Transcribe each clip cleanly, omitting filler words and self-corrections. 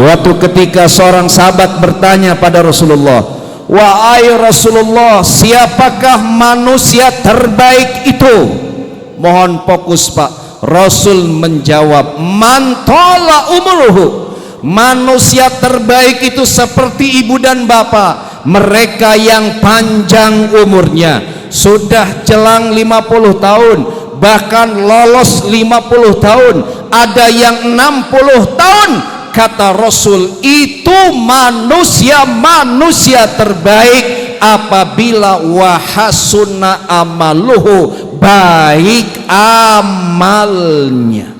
Suatu ketika seorang sahabat bertanya pada Rasulullah, "Wahai Rasulullah, siapakah manusia terbaik itu?" Mohon fokus Pak. Rasul menjawab, "Man tola umruhu." Manusia terbaik itu seperti ibu dan bapak, mereka yang panjang umurnya, sudah jelang 50 tahun, bahkan lolos 50 tahun, ada yang 60 tahun. Kata Rasul, itu manusia terbaik apabila wahasuna amaluhu, baik amalnya.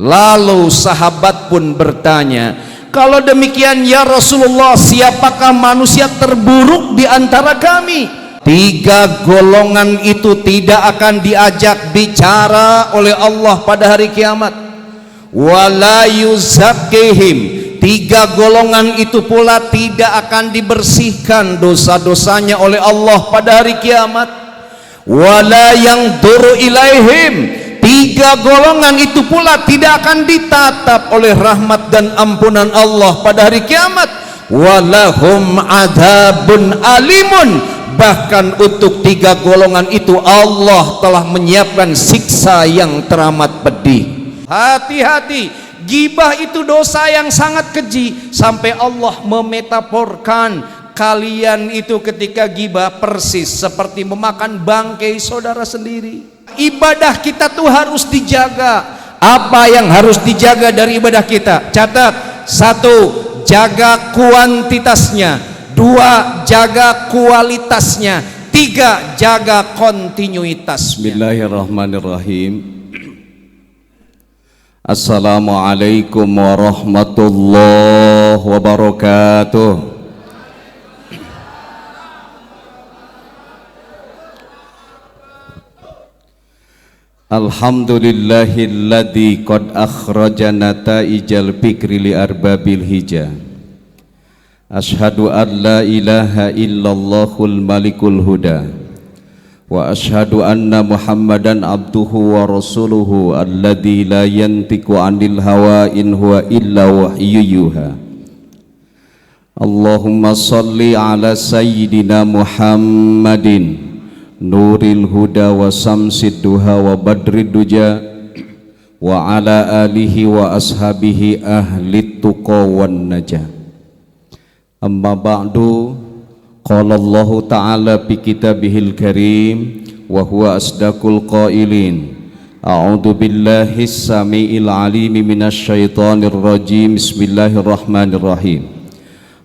Lalu sahabat pun bertanya, "Kalau demikian ya Rasulullah, siapakah manusia terburuk di antara kami?" Tiga golongan itu tidak akan diajak bicara oleh Allah pada hari kiamat. Wala yuzakkihim, tiga golongan itu pula tidak akan dibersihkan dosa-dosanya oleh Allah pada hari kiamat. Wala yangduru ilaihim, tiga golongan itu pula tidak akan ditatap oleh rahmat dan ampunan Allah pada hari kiamat. Walahum adzabun alimun, bahkan untuk tiga golongan itu Allah telah menyiapkan siksa yang teramat pedih. Hati-hati, gibah itu dosa yang sangat keji, sampai Allah memetaforkan kalian itu ketika gibah persis seperti memakan bangkai saudara sendiri. Ibadah kita tuh harus dijaga. Apa yang harus dijaga dari ibadah kita? Catat. 1, jaga kuantitasnya. 2, jaga kualitasnya. 3, jaga kontinuitasnya. Bismillahirrahmanirrahim. Assalamualaikum warahmatullahi wabarakatuh. Alhamdulillahilladzi qad akhraja nataijal fikri li arbabil hija. Ashhadu an la ilaha illallahul malikul huda. Wa ashhadu anna Muhammadan abduhu wa rasuluhu alladzi la yantiqu 'anil hawa in huwa illa wahyu yuha. Allahumma shalli ala sayyidina Muhammadin nuril huda wa samsid duha wa badrid duja wa ala alihi wa ashabihi ahli tuqa wan najah. Amma ba'du, qala Allah ta'ala fi kitabihil karim wa huwa asdaqul qailin. A'udzu billahi samiil alim minasy syaithanir rajim. Bismillahirrahmanirrahim.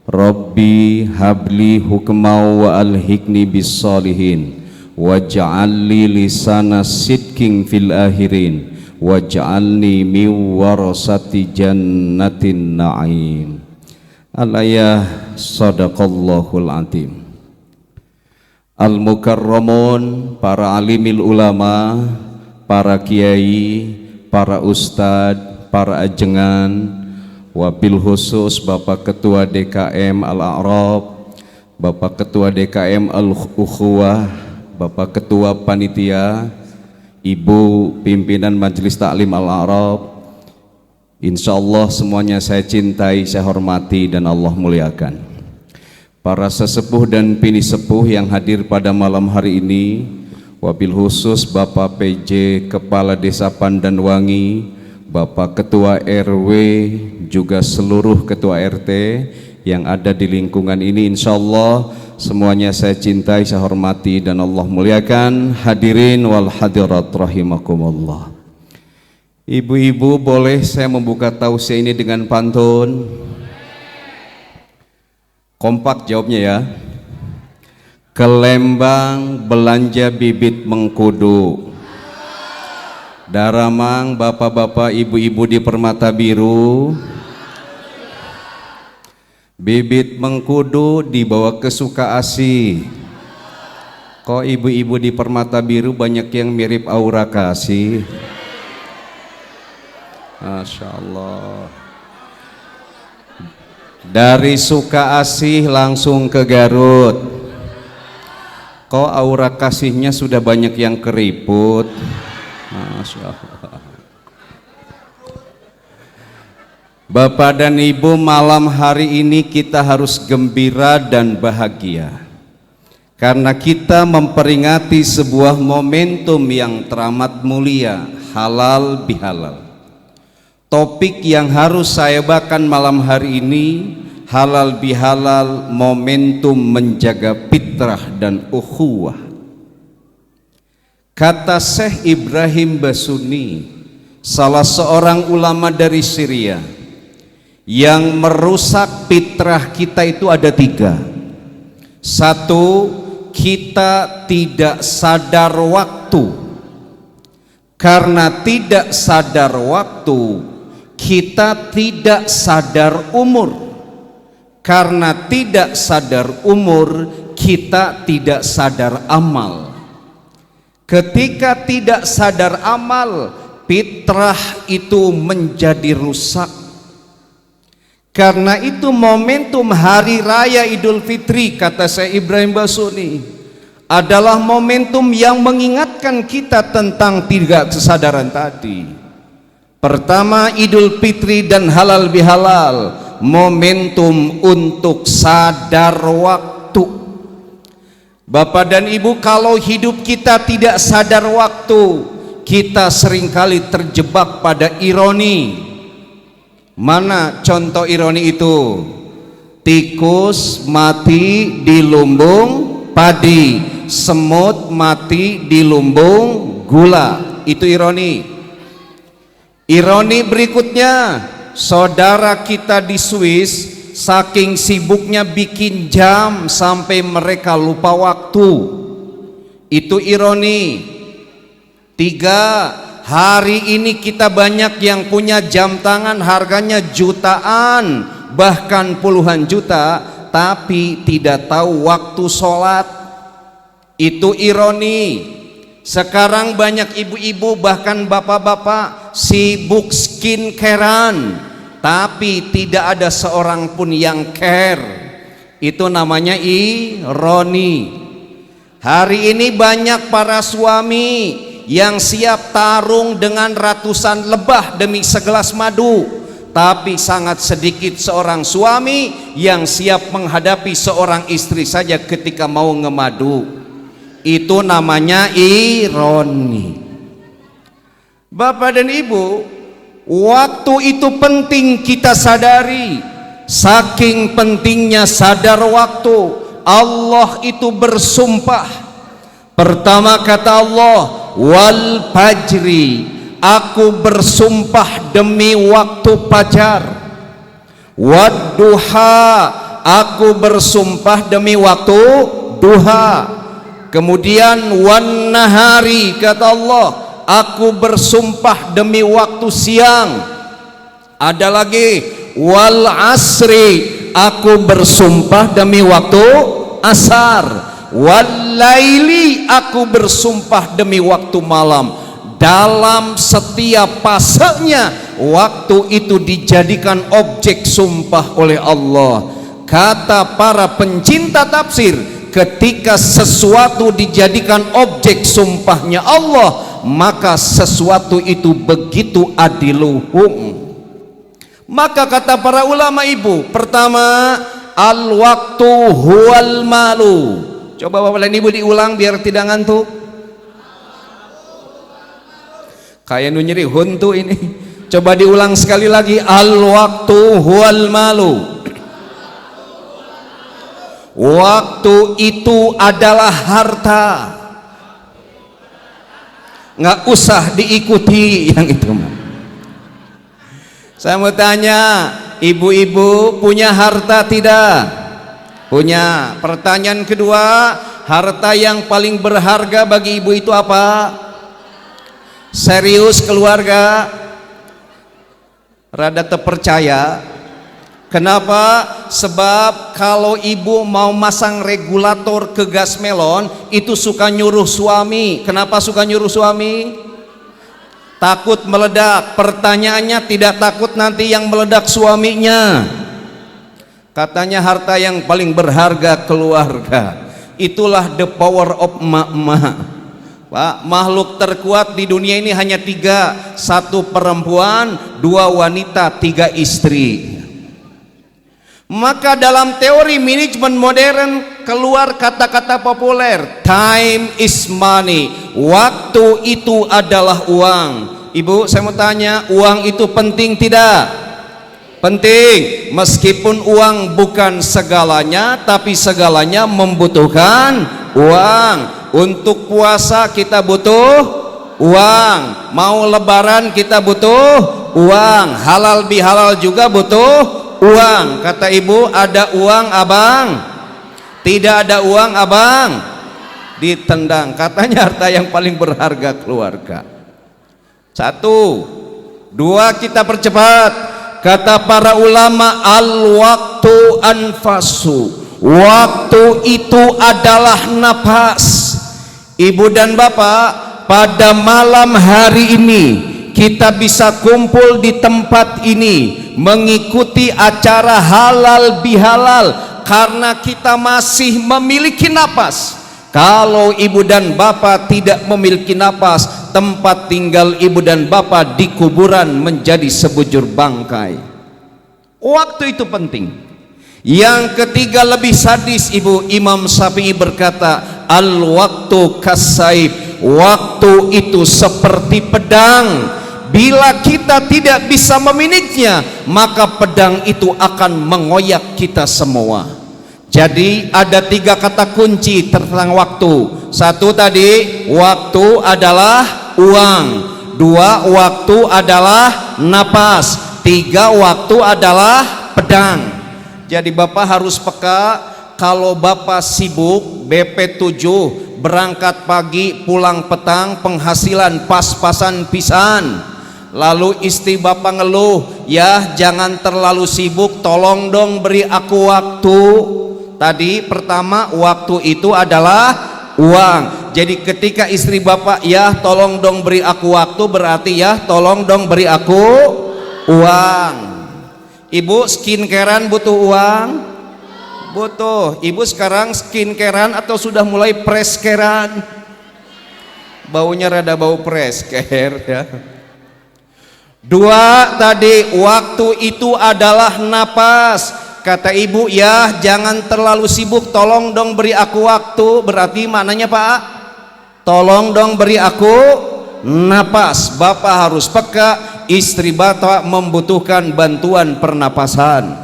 Rabbi habli hukma wa alhiqni bis salihin waj'al li lisana sidqin fil akhirin waj'alni min warasati jannatin na'im. Al-ayah sadaqallahul azim. Al-mukarramun, para alimil ulama, para kiai, para ustad, para ajengan, wabil khusus Bapak Ketua DKM Al-A'rab, Bapak Ketua DKM Al-Ukhuwah, Bapak Ketua Panitia, Ibu Pimpinan Majelis Taklim Al-A'rab, insyaallah semuanya saya cintai, saya hormati dan Allah muliakan. Para sesepuh dan bini sepuh yang hadir pada malam hari ini, wabil khusus Bapak PJ Kepala Desa Pandanwangi, Bapak Ketua RW, juga seluruh Ketua RT yang ada di lingkungan ini, insyaallah semuanya saya cintai, saya hormati dan Allah muliakan. Hadirin wal hadirat rahimakumullah. Ibu-ibu, boleh saya membuka tausiah ini dengan pantun? Kompak jawabnya ya. Ke Lembang belanja bibit mengkudu. Daramang bapak-bapak ibu-ibu di Permata Biru, bibit mengkudu dibawa ke Sukaasih. Kok ibu-ibu di Permata Biru banyak yang mirip Aura Kasih? Masya Allah. Dari Sukaasih langsung ke Garut. Kok Aura Kasihnya sudah banyak yang keriput? Masya Allah. Bapak dan Ibu, malam hari ini kita harus gembira dan bahagia karena kita memperingati sebuah momentum yang teramat mulia, halal bihalal. Topik yang harus saya bawakan malam hari ini, halal bihalal, momentum menjaga fitrah dan ukhuwah. Kata Syekh Ibrahim Basuni, salah seorang ulama dari Syria, yang merusak fitrah kita itu ada 3. 1, kita tidak sadar waktu. Karena tidak sadar waktu, kita tidak sadar umur. Karena tidak sadar umur, kita tidak sadar amal. Ketika tidak sadar amal, fitrah itu menjadi rusak. Karena itu momentum hari raya Idul Fitri, kata saya Ibrahim Basuni, adalah momentum yang mengingatkan kita tentang 3 kesadaran tadi. Pertama, Idul Fitri dan halal bihalal, momentum untuk sadar waktu. Bapak dan Ibu, kalau hidup kita tidak sadar waktu, kita seringkali terjebak pada ironi. Mana contoh ironi itu? Tikus mati di lumbung padi, semut mati di lumbung gula. Itu ironi. Ironi berikutnya, saudara kita di Swiss saking sibuknya bikin jam sampai mereka lupa waktu. Itu ironi. 3, hari ini kita banyak yang punya jam tangan harganya jutaan, bahkan puluhan juta, tapi tidak tahu waktu sholat. Itu ironi. Sekarang banyak ibu-ibu bahkan bapak-bapak sibuk skincarean, tapi tidak ada seorang pun yang care. Itu namanya ironi. Hari ini banyak para suami yang siap tarung dengan ratusan lebah demi segelas madu, tapi sangat sedikit seorang suami yang siap menghadapi seorang istri saja ketika mau ngemadu. Itu namanya ironi. Bapak dan Ibu, waktu itu penting kita sadari. Saking pentingnya sadar waktu, Allah itu bersumpah. Pertama kata Allah, wal fajri, aku bersumpah demi waktu fajar. Wadduha, aku bersumpah demi waktu duha. Kemudian wan nahari, kata Allah, aku bersumpah demi waktu siang. Ada lagi wal asri, aku bersumpah demi waktu asar. Wal laili, aku bersumpah demi waktu malam. Dalam setiap fasenya waktu itu dijadikan objek sumpah oleh Allah. Kata para pencinta tafsir, ketika sesuatu dijadikan objek sumpahnya Allah, maka sesuatu itu begitu adiluhum. Maka kata para ulama ibu, pertama, al waktu huwal malu. Coba Bapak dan Ibu diulang biar tidak ngantuk. Kayak nyeri huntu ini. Coba diulang sekali lagi, al waktu huwal malu. Waktu itu adalah harta. Nggak usah diikuti yang itu. Saya mau tanya, ibu-ibu punya harta tidak? Punya. Pertanyaan kedua, harta yang paling berharga bagi ibu itu apa? Serius keluarga? Rada terpercaya. Kenapa? Sebab kalau ibu mau masang regulator ke gas melon, itu suka nyuruh suami. Kenapa suka nyuruh suami? Takut meledak. Pertanyaannya, tidak takut nanti yang meledak suaminya? Katanya harta yang paling berharga keluarga. Itulah the power of emak-emak. Pak, makhluk terkuat di dunia ini hanya 3, 1 perempuan, 2 wanita, 3 istri. Maka dalam teori manajemen modern keluar kata-kata populer, time is money, waktu itu adalah uang. Ibu, saya mau tanya, uang itu penting tidak? Penting. Meskipun uang bukan segalanya, tapi segalanya membutuhkan uang. Untuk puasa kita butuh uang, mau lebaran kita butuh uang, halal bihalal juga butuh uang. Kata ibu, ada uang abang? Tidak ada uang abang? Ditendang. Katanya harta yang paling berharga keluarga. 1, 2, kita percepat. Kata para ulama, al-waktu anfasu, waktu itu adalah napas. Ibu dan bapak, pada malam hari ini kita bisa kumpul di tempat ini mengikuti acara halal bihalal karena kita masih memiliki napas. Kalau ibu dan bapak tidak memiliki napas, tempat tinggal ibu dan bapak di kuburan menjadi sebujur bangkai. Waktu itu penting. Yang ketiga lebih sadis ibu, Imam Syafi'i berkata, al-waktu kasaib, waktu itu seperti pedang. Bila kita tidak bisa memilikinya, maka pedang itu akan mengoyak kita semua. Jadi ada 3 kata kunci tentang waktu. 1 tadi, waktu adalah uang. 2, waktu adalah napas. 3, waktu adalah pedang. Jadi bapak harus peka. Kalau bapak sibuk, BP 7, berangkat pagi pulang petang, penghasilan pas-pasan pisan. Lalu istri bapak ngeluh, ya jangan terlalu sibuk, tolong dong beri aku waktu. Tadi pertama, waktu itu adalah uang. Jadi ketika istri bapak, ya tolong dong beri aku waktu, berarti ya tolong dong beri aku uang. Ibu skincarean butuh uang? Butuh. Ibu sekarang skincarean atau sudah mulai prescarean? Baunya rada bau preskare ya. 2 tadi, waktu itu adalah napas. Kata ibu, ya jangan terlalu sibuk, tolong dong beri aku waktu. Berarti maknanya Pak, tolong dong beri aku napas. Bapak harus peka, istri bapak membutuhkan bantuan pernapasan.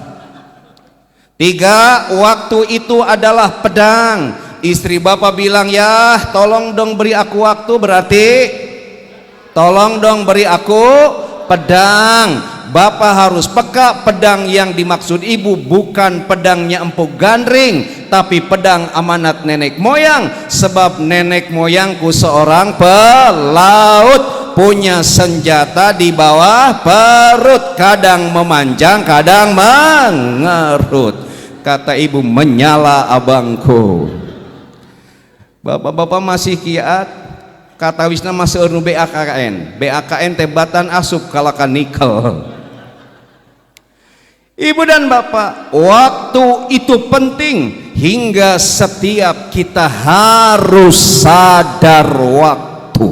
3, waktu itu adalah pedang. Istri bapak bilang, ya tolong dong beri aku waktu, berarti tolong dong beri aku pedang. Bapak harus peka, pedang yang dimaksud ibu bukan pedangnya Empu Gandring, tapi pedang amanat nenek moyang. Sebab nenek moyangku seorang pelaut, punya senjata di bawah perut, kadang memanjang kadang mengerut. Kata ibu, menyala abangku. Bapak-bapak masih kiat. Kata wisna masih urnu BAKN. BAKN tebatan asup kalakan nikel. Ibu dan bapak, waktu itu penting hingga setiap kita harus sadar waktu.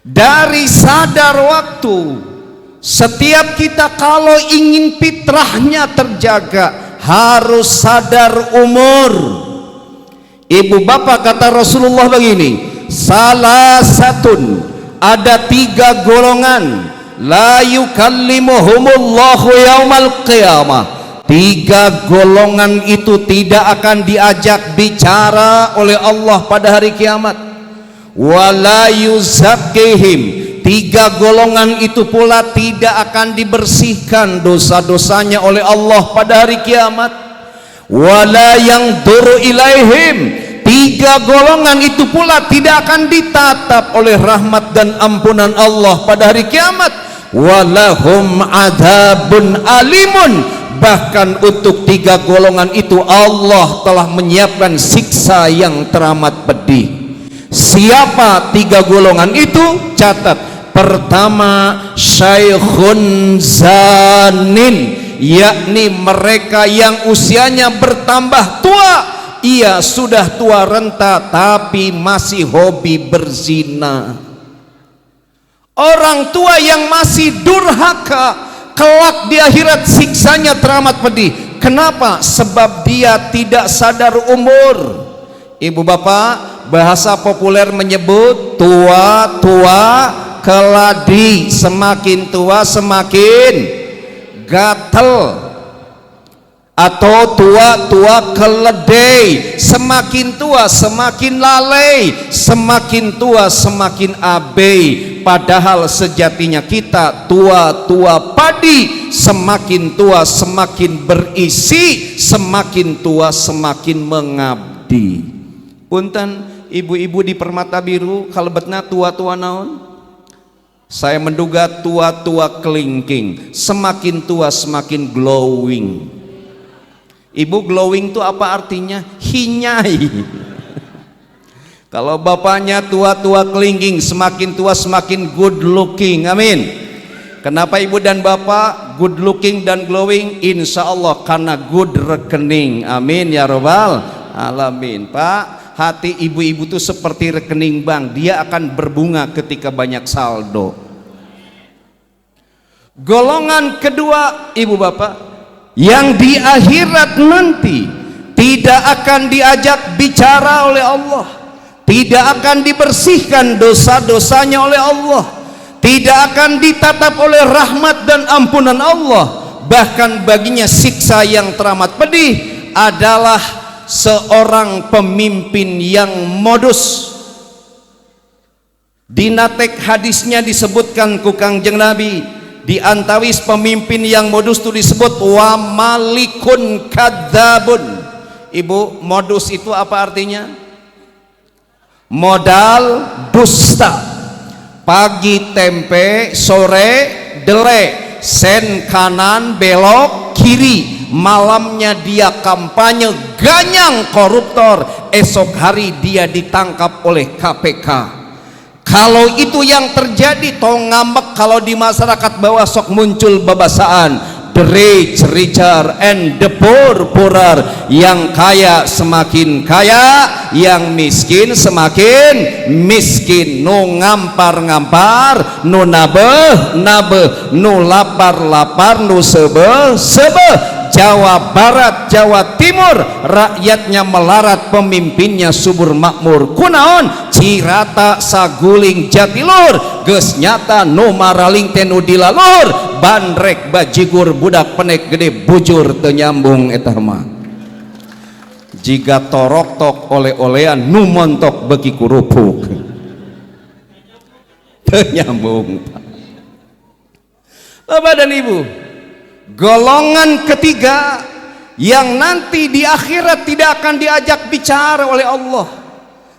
Dari sadar waktu, setiap kita kalau ingin fitrahnya terjaga harus sadar umur. Ibu bapak, kata Rasulullah begini, salah satun, ada 3 golongan, la yukallimuhumullahu yaumal qiyamah. 3 golongan itu tidak akan diajak bicara oleh Allah pada hari kiamat. Wala yuzakkihim, 3 golongan itu pula tidak akan dibersihkan dosa-dosanya oleh Allah pada hari kiamat. Wala yanzuru ilaihim, 3 golongan itu pula tidak akan ditatap oleh rahmat dan ampunan Allah pada hari kiamat. Walahum adzabun alimun, bahkan untuk 3 golongan itu Allah telah menyiapkan siksa yang teramat pedih. Siapa 3 golongan itu? Catat. Pertama, syaikhun zanin, yakni mereka yang usianya bertambah tua. ia sudah tua renta tapi masih hobi berzina. Orang tua yang masih durhaka, kelak di akhirat siksanya teramat pedih. Kenapa? Sebab dia tidak sadar umur. Ibu bapak, bahasa populer menyebut tua-tua keladi, semakin tua semakin gatel, atau tua-tua keledai, semakin tua semakin lalai, semakin tua semakin abai. Padahal sejatinya kita tua-tua padi, semakin tua semakin berisi, semakin tua semakin mengabdi. Punten ibu-ibu di Permata Biru kalebetna tua-tua naon? Saya menduga tua-tua kelingking, semakin tua semakin glowing. Ibu, glowing itu apa artinya? Hinyai. Kalau bapaknya tua-tua kelingking, semakin tua semakin good looking. Amin. Kenapa ibu dan bapak good looking dan glowing? Insya Allah karena good rekening. Amin ya robbal alamin. Pak, hati ibu-ibu itu seperti rekening bank, dia akan berbunga ketika banyak saldo. Golongan kedua ibu bapak, yang di akhirat nanti tidak akan diajak bicara oleh Allah, tidak akan dibersihkan dosa-dosanya oleh Allah, tidak akan ditatap oleh rahmat dan ampunan Allah. Bahkan baginya siksa yang teramat pedih adalah seorang pemimpin yang modus. Di natek hadisnya disebutkan ku Kangjeng Nabi, di antawis pemimpin yang modus itu disebut wa malikun kadzabun. Ibu, modus itu apa artinya? Modal dusta. Pagi tempe, sore dele, sen kanan belok kiri, malamnya dia kampanye ganyang koruptor, esok hari dia ditangkap oleh KPK. Kalau itu yang terjadi, tong ngambek kalau di masyarakat bawah sok muncul babasaan, the rich richer and the poor poorer. Yang kaya semakin kaya, yang miskin semakin miskin. Nu ngampar-ngampar, nu nabeh-nabeh, nu lapar-lapar, nu sebeh-sebeh. Jawa Barat, Jawa Timur, rakyatnya melarat, pemimpinnya subur makmur. Kunaon? Cirata saguling Jatilur, geus nyata nu maraling teh nu dilalur, bandrek bajigur budak penek gede bujur teu nyambung eta mah. Jiga torok tok oleh-olehan nu montok beki kurupuk. Teu nyambung. Bapak dan Ibu, golongan ketiga yang nanti di akhirat tidak akan diajak bicara oleh Allah,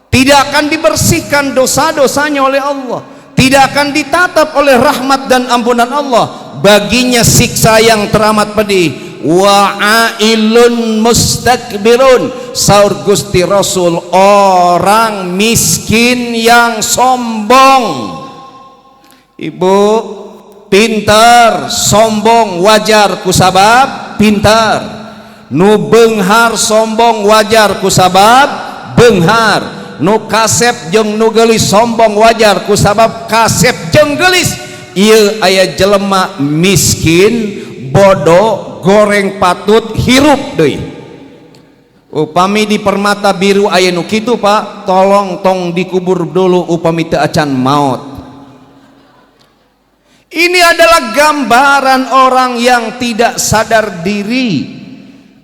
tidak akan dibersihkan dosa-dosanya oleh Allah, tidak akan ditatap oleh rahmat dan ampunan Allah. Baginya siksa yang teramat pedih. Wa'ailun mustakbirun, saur Gusti Rasul, orang miskin yang sombong. Ibu, pintar sombong wajar kusabab pintar, nu beunghar sombong wajar kusabab beunghar, nu kasep jeung nu geulis sombong wajar kusabab kasep jeung geulis. Ieu aya jelema miskin bodoh goreng patut hirup deui. Upami di Permata Biru aya nu kitu Pak, tolong tong dikubur dulu upami teu acan maut. Ini adalah gambaran orang yang tidak sadar diri.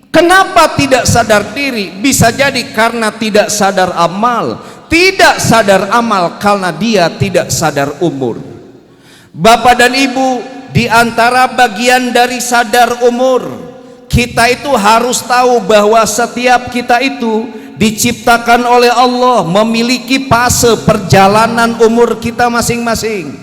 Kenapa tidak sadar diri? Bisa jadi karena tidak sadar amal. Tidak sadar amal karena dia tidak sadar umur. Bapak dan Ibu, di antara bagian dari sadar umur, kita itu harus tahu bahwa setiap kita itu diciptakan oleh Allah memiliki fase perjalanan umur kita masing-masing.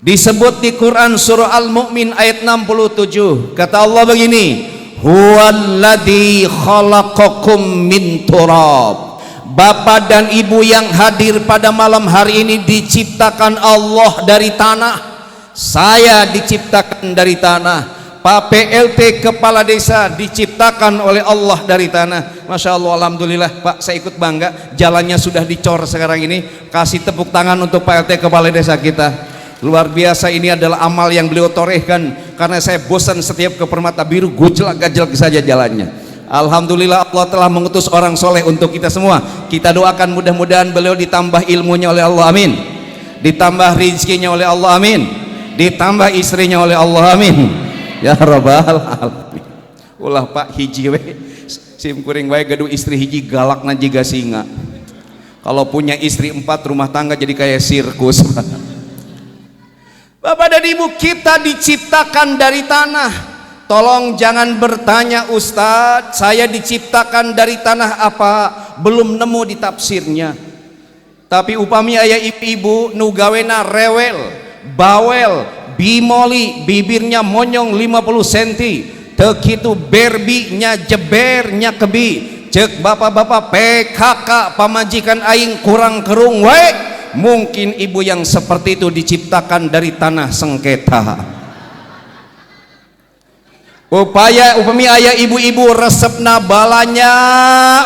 Disebut di Quran surah Al-Mu'min ayat 67, kata Allah begini, huwaladzi khalaqakum min turab. Bapak dan Ibu yang hadir pada malam hari ini diciptakan Allah dari tanah. Saya diciptakan dari tanah. Pak PLT kepala desa diciptakan oleh Allah dari tanah. Masya Allah, alhamdulillah Pak, saya ikut bangga. Jalannya sudah dicor sekarang ini. Kasih tepuk tangan untuk Pak LT kepala desa kita. Luar biasa, ini adalah amal yang beliau torehkan. Karena saya bosan setiap ke Permata Biru, gojlak-gajlak saja jalannya. Alhamdulillah Allah telah mengutus orang soleh untuk kita semua. Kita doakan mudah-mudahan beliau ditambah ilmunya oleh Allah, amin. Ditambah rizkinya oleh Allah, amin. Ditambah istrinya oleh Allah, amin. Ya Rabbal Alamin. Ulah Pak hiji we sim kuring wae gaduh istri hiji galak jiga singa. Kalau punya istri 4 rumah tangga jadi kayak sirkus. Bapak dan Ibu, kita diciptakan dari tanah. Tolong jangan bertanya, Ustadz saya diciptakan dari tanah apa, belum nemu di tafsirnya. Tapi upami aya ibu-ibu nu gawena rewel, bawel, bimoli, bibirnya monyong 50 cm, teu kitu berbinya jebernya kebi, cek bapak-bapak PKK pamajikan aing kurang kerung wae. Mungkin ibu yang seperti itu diciptakan dari tanah sengketa. Upami aya ibu-ibu resepna balanya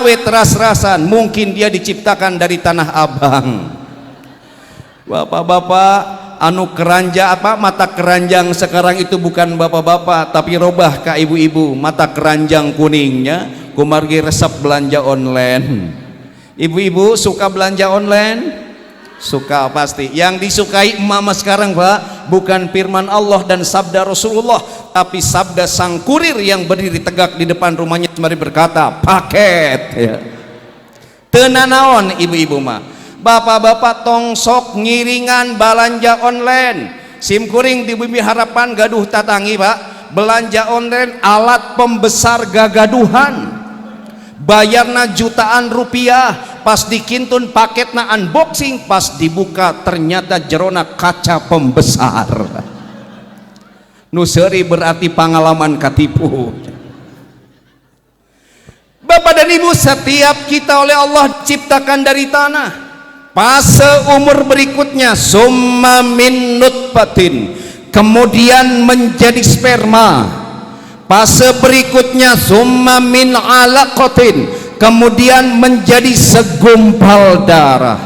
we teras-rasan, mungkin dia diciptakan dari tanah abang. Bapak-bapak anu keranja apa, mata keranjang sekarang itu bukan bapak-bapak tapi robah ka ibu-ibu, mata keranjang kuningnya kumargi resep belanja online. Ibu-ibu suka belanja online? Suka pasti. Yang disukai mama sekarang Pak bukan firman Allah dan sabda Rasulullah, tapi sabda sang kurir yang berdiri tegak di depan rumahnya sembari berkata paket ya. Tenanaon ibu-ibu mah, bapak-bapak tongsok ngiringan belanja online. Sim kuring di Bumi Harapan gaduh tatangi Pak, belanja online alat pembesar gagaduhan, bayarna jutaan rupiah. Pas dikintun paketna unboxing, pas dibuka ternyata jerona kaca pembesar. Nuseri berarti pengalaman katipu. Bapak dan Ibu, setiap kita oleh Allah diciptakan dari tanah. Fase umur berikutnya summa min nutfatin, kemudian menjadi sperma. Fase berikutnya summa min alaqatin, kemudian menjadi segumpal darah.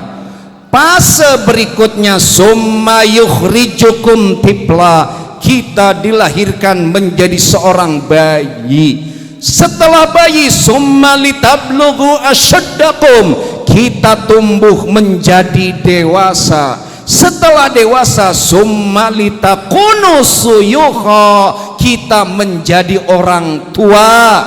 Fase berikutnya summa yukhrijukum tifla, kita dilahirkan menjadi seorang bayi. Setelah bayi summa litablughu asyaddakum, kita tumbuh menjadi dewasa. Setelah dewasa summa litakunu suyukha, kita menjadi orang tua.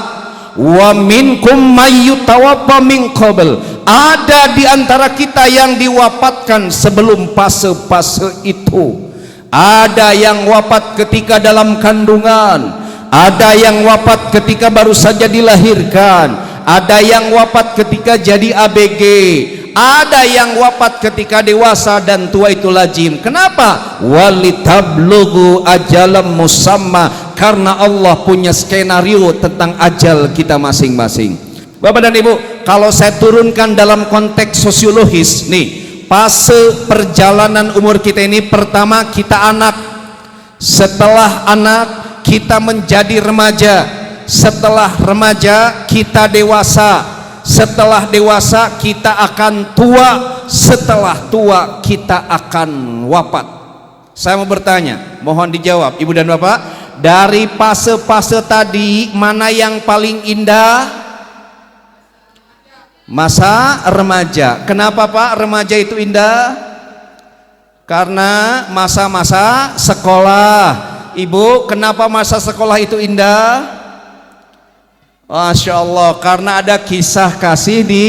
Wa minkum mayyutawaffa min qabl, ada di antara kita yang diwafatkan sebelum fase-fase itu. Ada yang wafat ketika dalam kandungan, ada yang wafat ketika baru saja dilahirkan, ada yang wafat ketika jadi ABG, ada yang wafat ketika dewasa dan tua itu lazim. Kenapa? Walitablugu ajalam musamma, karena Allah punya skenario tentang ajal kita masing-masing. Bapak dan Ibu, kalau saya turunkan dalam konteks sosiologis nih, fase perjalanan umur kita ini, pertama kita anak, setelah anak kita menjadi remaja, setelah remaja kita dewasa, setelah dewasa kita akan tua, setelah tua kita akan wafat. Saya mau bertanya, mohon dijawab Ibu dan Bapak, dari fase-fase tadi mana yang paling indah? Masa remaja. Kenapa Pak remaja itu indah? Karena masa-masa sekolah. Ibu, kenapa masa sekolah itu indah? Masya Allah, karena ada kisah kasih di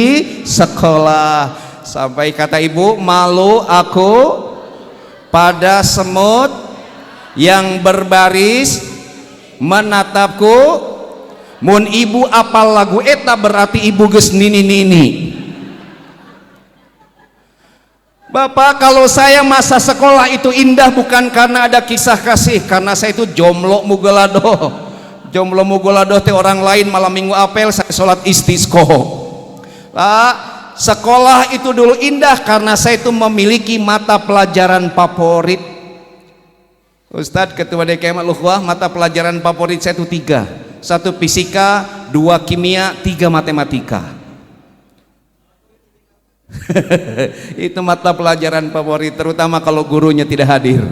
sekolah. Sampai kata ibu, malu aku pada semut yang berbaris menatapku. Mun ibu apal lagu eta berarti ibu geus nini-nini. Bapak, kalau saya masa sekolah itu indah bukan karena ada kisah kasih, karena saya itu jomblo mugolado. Jomblo mugolado teh orang lain malam minggu apel, saya sholat istisqo. Pak, sekolah itu dulu indah karena saya itu memiliki mata pelajaran favorit. Ustadz, ketua DKM Al-Ukhwah, mata pelajaran favorit saya itu 3. 1 fisika, 2 kimia, 3 matematika. Itu mata pelajaran favorit, terutama kalau gurunya tidak hadir.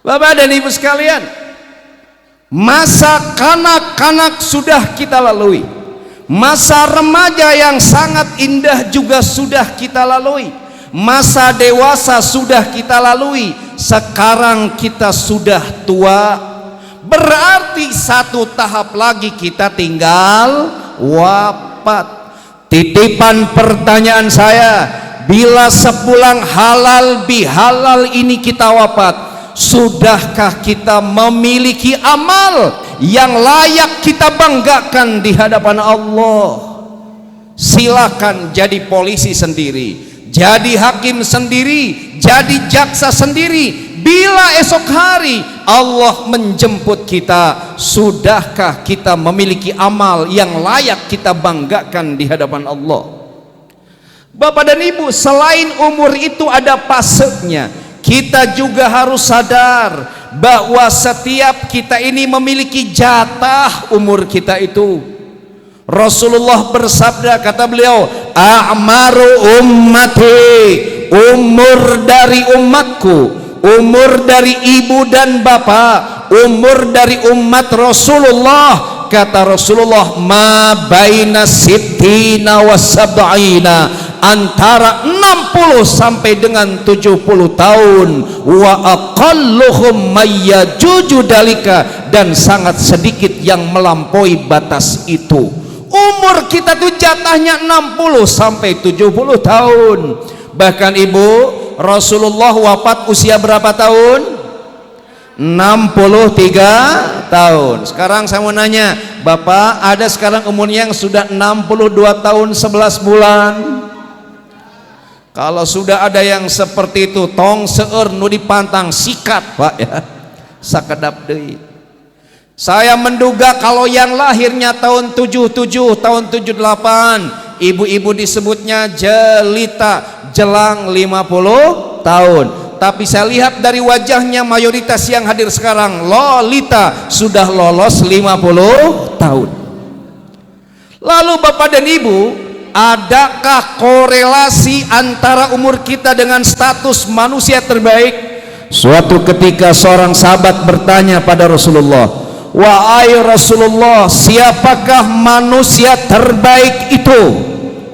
Bapak dan Ibu sekalian, masa kanak-kanak sudah kita lalui, masa remaja yang sangat indah juga sudah kita lalui, masa dewasa sudah kita lalui, sekarang kita sudah tua, berarti 1 tahap lagi kita tinggal wafat. Titipan pertanyaan saya, bila sepulang halal bihalal ini kita wafat, sudahkah kita memiliki amal yang layak kita banggakan di hadapan Allah? Silakan jadi polisi sendiri, jadi hakim sendiri, jadi jaksa sendiri. Bila esok hari Allah menjemput kita, sudahkah kita memiliki amal yang layak kita banggakan di hadapan Allah? Bapak dan Ibu, selain umur itu ada fasenya. Kita juga harus sadar bahwa setiap kita ini memiliki jatah umur kita itu. Rasulullah bersabda, kata beliau, a'maru ummati, umur dari umatku, umur dari ibu dan bapak, umur dari umat Rasulullah, kata Rasulullah, ma baina sittina wa sab'ina, antara 60 sampai dengan 70 tahun, wa aqalluhum mayyajuju dalika, dan sangat sedikit yang melampaui batas itu. Umur kita tuh jatahnya 60 sampai 70 tahun. Bahkan Ibu, Rasulullah wafat usia berapa tahun? 63 tahun. Sekarang saya mau nanya, Bapak ada sekarang umurnya yang sudah 62 tahun 11 bulan? Kalau sudah ada yang seperti itu, tong seueur nu dipantang sikat Pak ya, sakedap deui. Saya menduga kalau yang lahirnya tahun 77, tahun 78, ibu-ibu disebutnya jelita, jelang 50 tahun. Tapi saya lihat dari wajahnya mayoritas yang hadir sekarang lolita, sudah lolos 50 tahun. Lalu Bapak dan Ibu, adakah korelasi antara umur kita dengan status manusia terbaik? Suatu ketika seorang sahabat bertanya pada Rasulullah, wahai Rasulullah, siapakah manusia terbaik itu?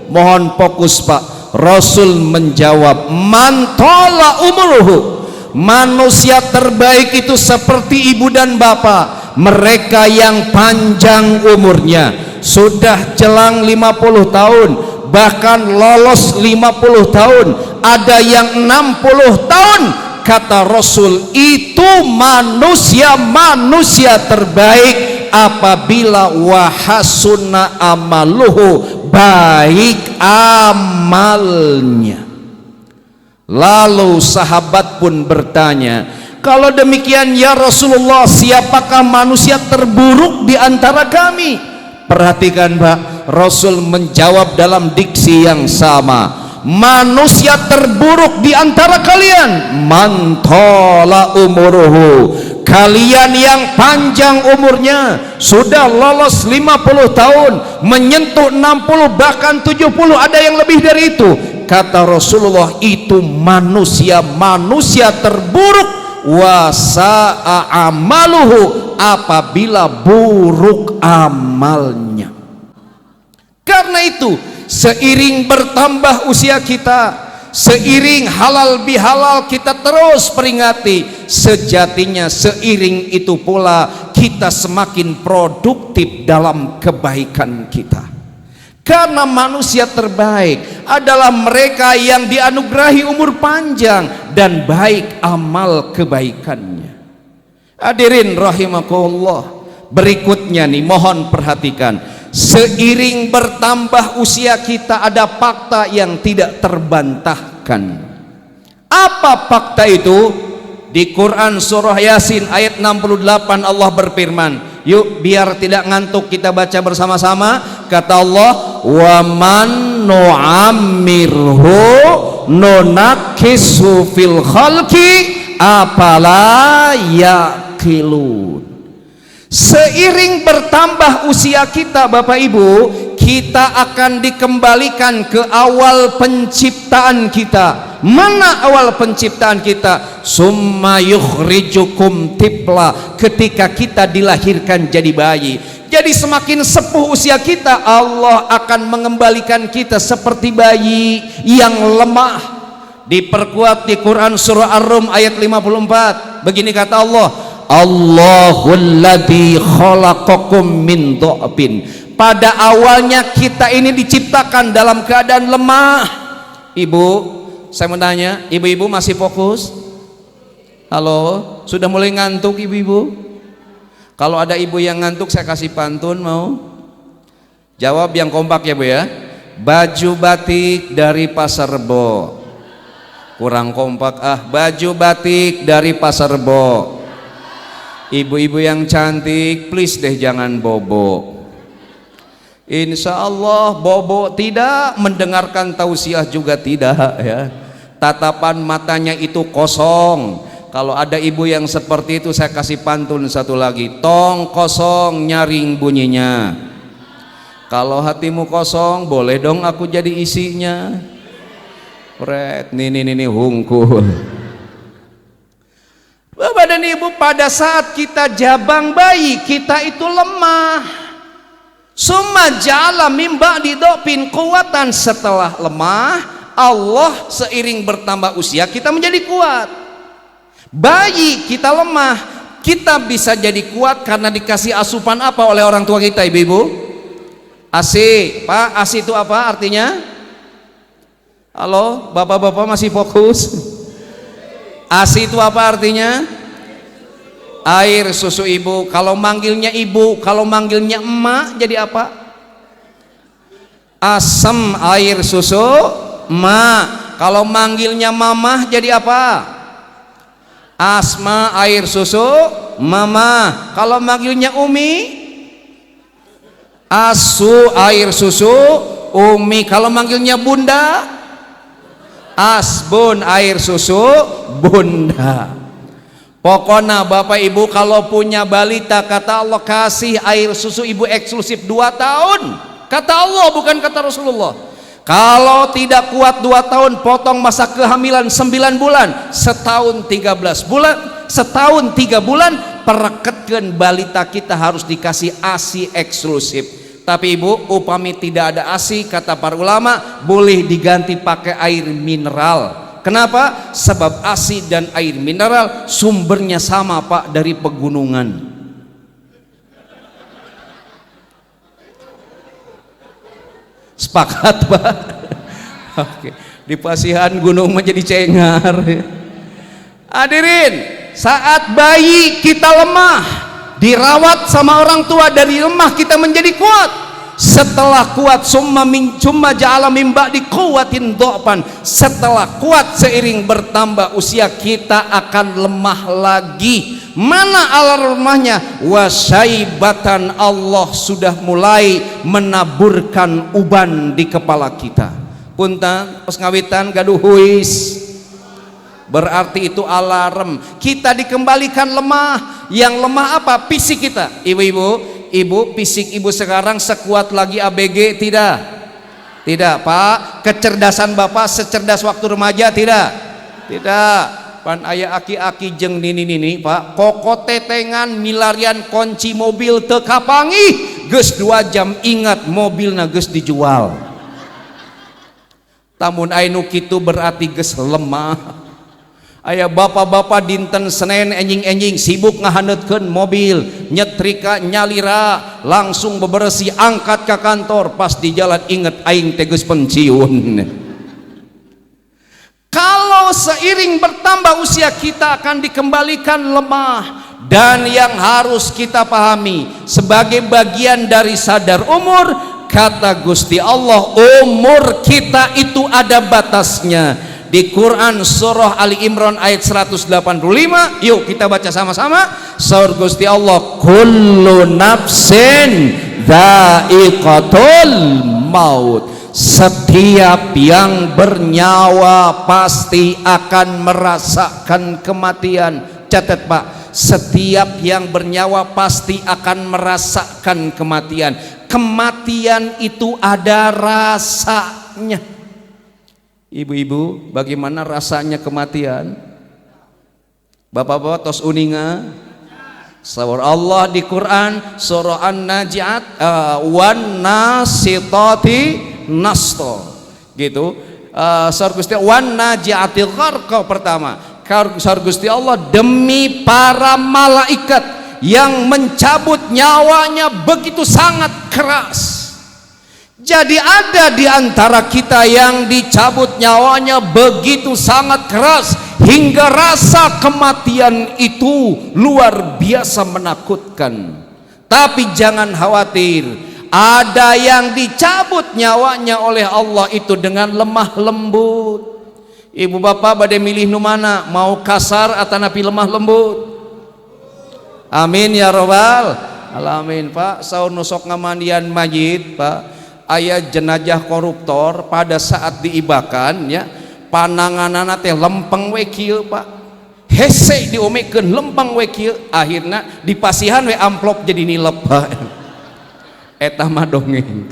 Mohon fokus Pak. Rasul menjawab, man tola umuruhu, manusia terbaik itu seperti ibu dan bapak, mereka yang panjang umurnya, sudah jelang 50 tahun, bahkan lolos 50 tahun, ada yang 60 tahun. Kata Rasul, itu manusia terbaik apabila wahasuna amaluhu, baik amalnya. Lalu sahabat pun bertanya, kalau demikian ya Rasulullah, siapakah manusia terburuk di antara kami? Perhatikan Pak, Rasul menjawab dalam diksi yang sama, manusia terburuk di antara kalian man tola umuruhu, kalian yang panjang umurnya, sudah lolos 50 tahun, menyentuh 60 bahkan 70, ada yang lebih dari itu. Kata Rasulullah, itu manusia terburuk. Wasa'a amaluhu, apabila buruk amalnya. Karena itu, seiring bertambah usia kita, seiring halal bihalal kita terus peringati, sejatinya seiring itu pula kita semakin produktif dalam kebaikan kita. Karena manusia terbaik adalah mereka yang dianugerahi umur panjang dan baik amal kebaikannya. Hadirin rahimakumullah, berikutnya nih mohon perhatikan. Seiring bertambah usia kita ada fakta yang tidak terbantahkan. Apa fakta itu? Di Quran surah Yasin ayat 68 Allah berfirman, yuk biar tidak ngantuk kita baca bersama-sama. Kata Allah, wa man nu'ammirhu nunakkisu fil khalqi afala yaqilun. Seiring bertambah usia kita Bapak Ibu, kita akan dikembalikan ke awal penciptaan kita. Mana awal penciptaan kita? Summa yukhrijukum tifla, ketika kita dilahirkan jadi bayi. Jadi semakin sepuh usia kita, Allah akan mengembalikan kita seperti bayi yang lemah. Diperkuat di Quran surah Ar-Rum ayat 54. Begini kata Allah, Allahul ladzi khalaqakum min dha'fin. Pada awalnya kita ini diciptakan dalam keadaan lemah. Ibu, saya mau tanya, ibu-ibu masih fokus? Halo, sudah mulai ngantuk ibu-ibu? Kalau ada ibu yang ngantuk saya kasih pantun, mau? Jawab yang kompak ya Bu ya. Baju batik dari Pasar Rebo. Kurang kompak ah. Baju batik dari Pasar Rebo. Ibu-ibu yang cantik, please deh jangan bobo. Insya Allah bobo tidak, mendengarkan tausiah juga tidak ya. Tatapan matanya itu kosong. Kalau ada ibu yang seperti itu saya kasih pantun satu lagi. Tong kosong nyaring bunyinya. Kalau hatimu kosong boleh dong aku jadi isinya. Pret, nih hungkul. Bapak dan Ibu, pada saat kita jabang bayi kita itu lemah. Summa ja'ala mim ba'di dha'fin quwwatan, setelah lemah Allah seiring bertambah usia kita menjadi kuat. Bayi kita lemah, kita bisa jadi kuat karena dikasih asupan apa oleh orang tua kita ibu-ibu? ASI. Pak, ASI itu apa artinya? Halo, bapak-bapak masih fokus? ASI itu apa artinya? Air susu ibu. Kalau manggilnya ibu, kalau manggilnya emak jadi apa? Asam air susu emak. Kalau manggilnya mamah jadi apa? Asma air susu mama. Kalau manggilnya umi, asu air susu umi. Kalau manggilnya bunda, asbun air susu bunda. Pokoknya Bapak Ibu kalau punya balita, kata Allah kasih air susu ibu eksklusif 2 tahun. Kata Allah, bukan kata Rasulullah. Kalau tidak kuat 2 tahun, potong masa kehamilan 9 bulan, setahun 13 bulan, setahun 3 bulan, pereketkan balita kita harus dikasih ASI eksklusif. Tapi Ibu, upami tidak ada ASI, kata para ulama, boleh diganti pakai air mineral. Kenapa? Sebab ASI dan air mineral sumbernya sama Pak, dari pegunungan. Sepakat Pak? Oke. Di Pasihan gunung menjadi cengar. Hadirin, saat bayi kita lemah, dirawat sama orang tua, dari lemah kita menjadi kuat. Setelah kuat summa ja'ala mim ba'di quwwatin dha'fan, setelah kuat seiring bertambah usia kita akan lemah lagi. Mana alar lemahnya? Wasyaibatan, Allah sudah mulai menaburkan uban di kepala kita. Punten tos ngawitan gaduh huis, berarti itu alarm kita dikembalikan lemah. Yang lemah apa? Fisik kita. Ibu, fisik ibu sekarang sekuat lagi ABG tidak? Tidak Pak. Kecerdasan Bapak secerdas waktu remaja tidak? Tidak. Pan aya aki-aki jeng nini Pak, koko tetengan milarian kunci mobil teu kapangi, geus 2 jam ingat mobilna geus dijual. Tamun anu kitu berarti geus lemah. Aya bapak-bapak dinten Senin enjing-enjing sibuk ngahanetkeun mobil, nyetrika nyalira, langsung bebersih angkat ke kantor, pas di jalan inget aing teh geus pensiun. Kalau seiring bertambah usia kita akan dikembalikan lemah. Dan yang harus kita pahami sebagai bagian dari sadar umur, kata Gusti Allah, umur kita itu ada batasnya. Di Quran surah Ali Imran ayat 185, yuk kita baca sama-sama. Saur Gusti Allah, kullu nafsin dha'iqatul maut, setiap yang bernyawa pasti akan merasakan kematian. Catat Pak, setiap yang bernyawa pasti akan merasakan kematian. Kematian itu ada rasanya. Ibu-ibu, bagaimana rasanya kematian? Bapak-bapak tos uninga. Sawar Allah di Quran surah An-Najiat wan nasitati nasto gitu. Surah Gusti wan najiatil gharqa pertama. Surah Gusti Allah demi para malaikat yang mencabut nyawanya begitu sangat keras. Jadi ada di antara kita yang dicabut nyawanya begitu sangat keras hingga rasa kematian itu luar biasa menakutkan. Tapi jangan khawatir, ada yang dicabut nyawanya oleh Allah itu dengan lemah lembut. Ibu bapak badai milih nu mana, mau kasar atau napi lemah lembut? Amin ya robbal alamin. Pak saur nusok ngamandian majid Pak, aya jenazah koruptor pada saat diibakan ya, pananganana teh lempeng we kieu Pak, hese diomekeun lempeng we kieu, akhirna dipasihan we amplop jadi nilep Pak. Eta mah dongeng.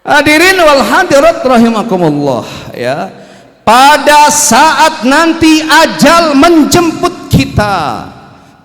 Hadirin wal hadirat rahimakumullah ya, pada saat nanti ajal menjemput kita,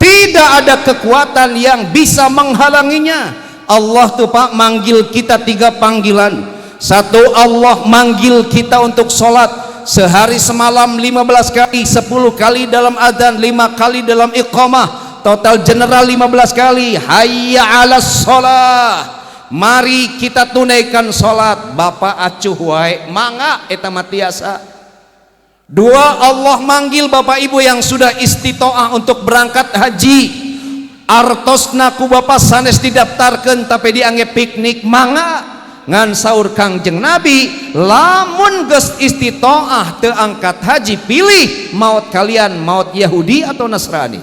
tidak ada kekuatan yang bisa menghalanginya. Allah tuh Pak manggil kita 3 panggilan. Satu, Allah manggil kita untuk sholat sehari semalam 15 kali, 10 kali dalam adzan, 5 kali dalam iqamah, total general 15 kali. Hayya 'alas sholah, mari kita tunaikan sholat. Bapak acuh wae mangga eta mah tiasa. 2, Allah manggil bapak ibu yang sudah istitoah untuk berangkat haji, artosna ku bapak sanes didaftarkan tapi dianggap piknik mangga. Ngan saur Kangjeng Nabi, lamun geus istitoah teu angkat haji, pilih maut kalian, maut Yahudi atau Nasrani.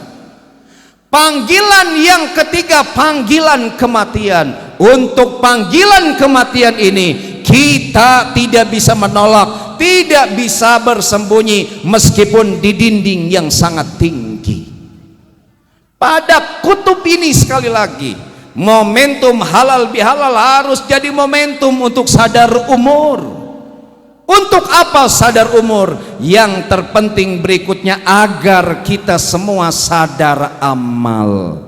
Panggilan yang ketiga, panggilan kematian. Untuk panggilan kematian ini kita tidak bisa menolak, tidak bisa bersembunyi meskipun di dinding yang sangat tinggi. Pada kutub ini sekali lagi, momentum halal bihalal harus jadi momentum untuk sadar umur. Untuk apa sadar umur? Yang terpenting berikutnya agar kita semua sadar amal.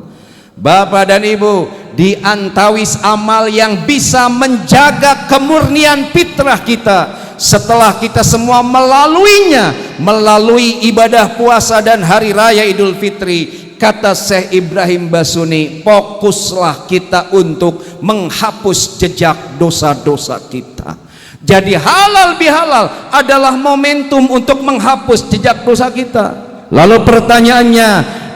Bapak dan Ibu, di antawis amal yang bisa menjaga kemurnian fitrah kita setelah kita semua melaluinya, melalui ibadah puasa dan hari raya Idul Fitri, kata Syekh Ibrahim Basuni, fokuslah kita untuk menghapus jejak dosa-dosa kita. Jadi halal bihalal adalah momentum untuk menghapus jejak dosa kita. Lalu pertanyaannya,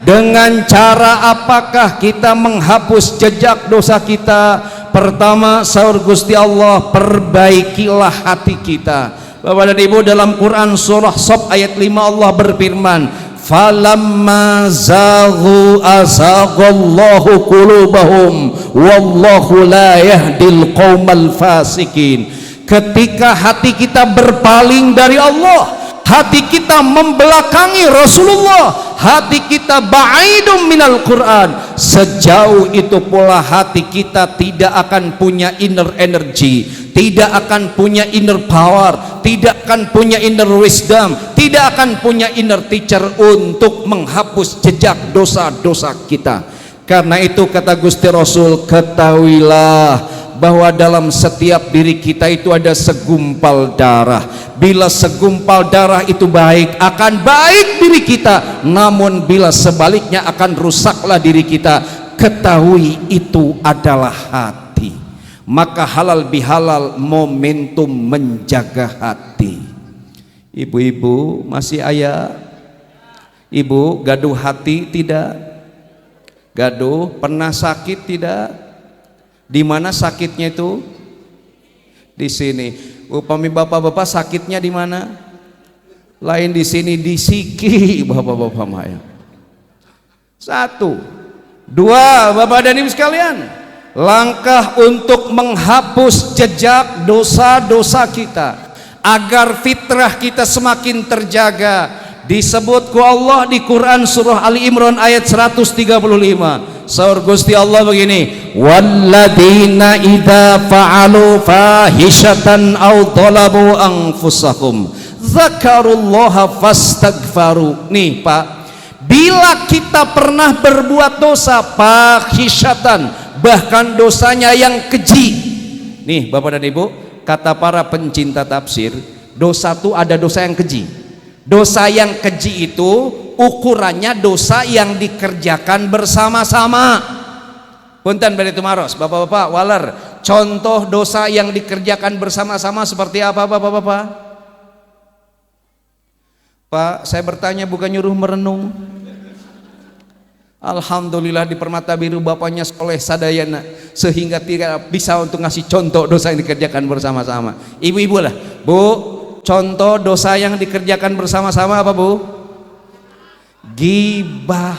dengan cara apakah kita menghapus jejak dosa kita? Pertama, saur Gusti Allah, perbaikilah hati kita. Bapak dan Ibu, dalam Quran surah Sof ayat 5 Allah berfirman, falamma zaghu azaghallahu qulubahum wallahu la yahdil qaumal fasikin. Ketika hati kita berpaling dari Allah, hati kita membelakangi Rasulullah, hati kita ba'idum minal Quran, sejauh itu pula hati kita tidak akan punya inner energy, tidak akan punya inner power, tidak akan punya inner wisdom, tidak akan punya inner teacher untuk menghapus jejak dosa-dosa kita. Karena itu kata Gusti Rasul, ketahuilah bahwa dalam setiap diri kita itu ada segumpal darah. Bila segumpal darah itu baik, akan baik diri kita. Namun bila sebaliknya akan rusaklah diri kita. Ketahui itu adalah hati. Maka halal bihalal momentum menjaga hati. Ibu-ibu masih ayah? Ibu gaduh hati tidak? Gaduh pernah sakit tidak? Di mana sakitnya itu? Di sini. Upami bapak-bapak sakitnya di mana? Lain di sini, di siki bapak-bapak Maya. 1, 2, bapak dan ibu sekalian, langkah untuk menghapus jejak dosa-dosa kita agar fitrah kita semakin terjaga. Disebut ku Allah di Quran surah Ali Imran ayat 135. Saur Gusti Allah begini, walladzina idza fa'alu fahishatan aw dhalamu anfusahum dzakarullaha fastaghfaru. Nih Pak, bila kita pernah berbuat dosa fahishatan, bahkan dosanya yang keji. Nih Bapak dan Ibu, kata para pencinta tafsir, dosa itu ada dosa yang keji. Dosa yang keji itu ukurannya dosa yang dikerjakan bersama-sama. Punten bari tumaros, Bapak-bapak, waler. Contoh dosa yang dikerjakan bersama-sama seperti apa, Bapak-bapak? Pak, saya bertanya bukan nyuruh merenung. Alhamdulillah di Permata Biru bapaknya soleh sadayana sehingga tidak bisa untuk ngasih contoh dosa yang dikerjakan bersama-sama. Ibu-ibu lah, Bu, contoh dosa yang dikerjakan bersama-sama apa Bu? Gibah.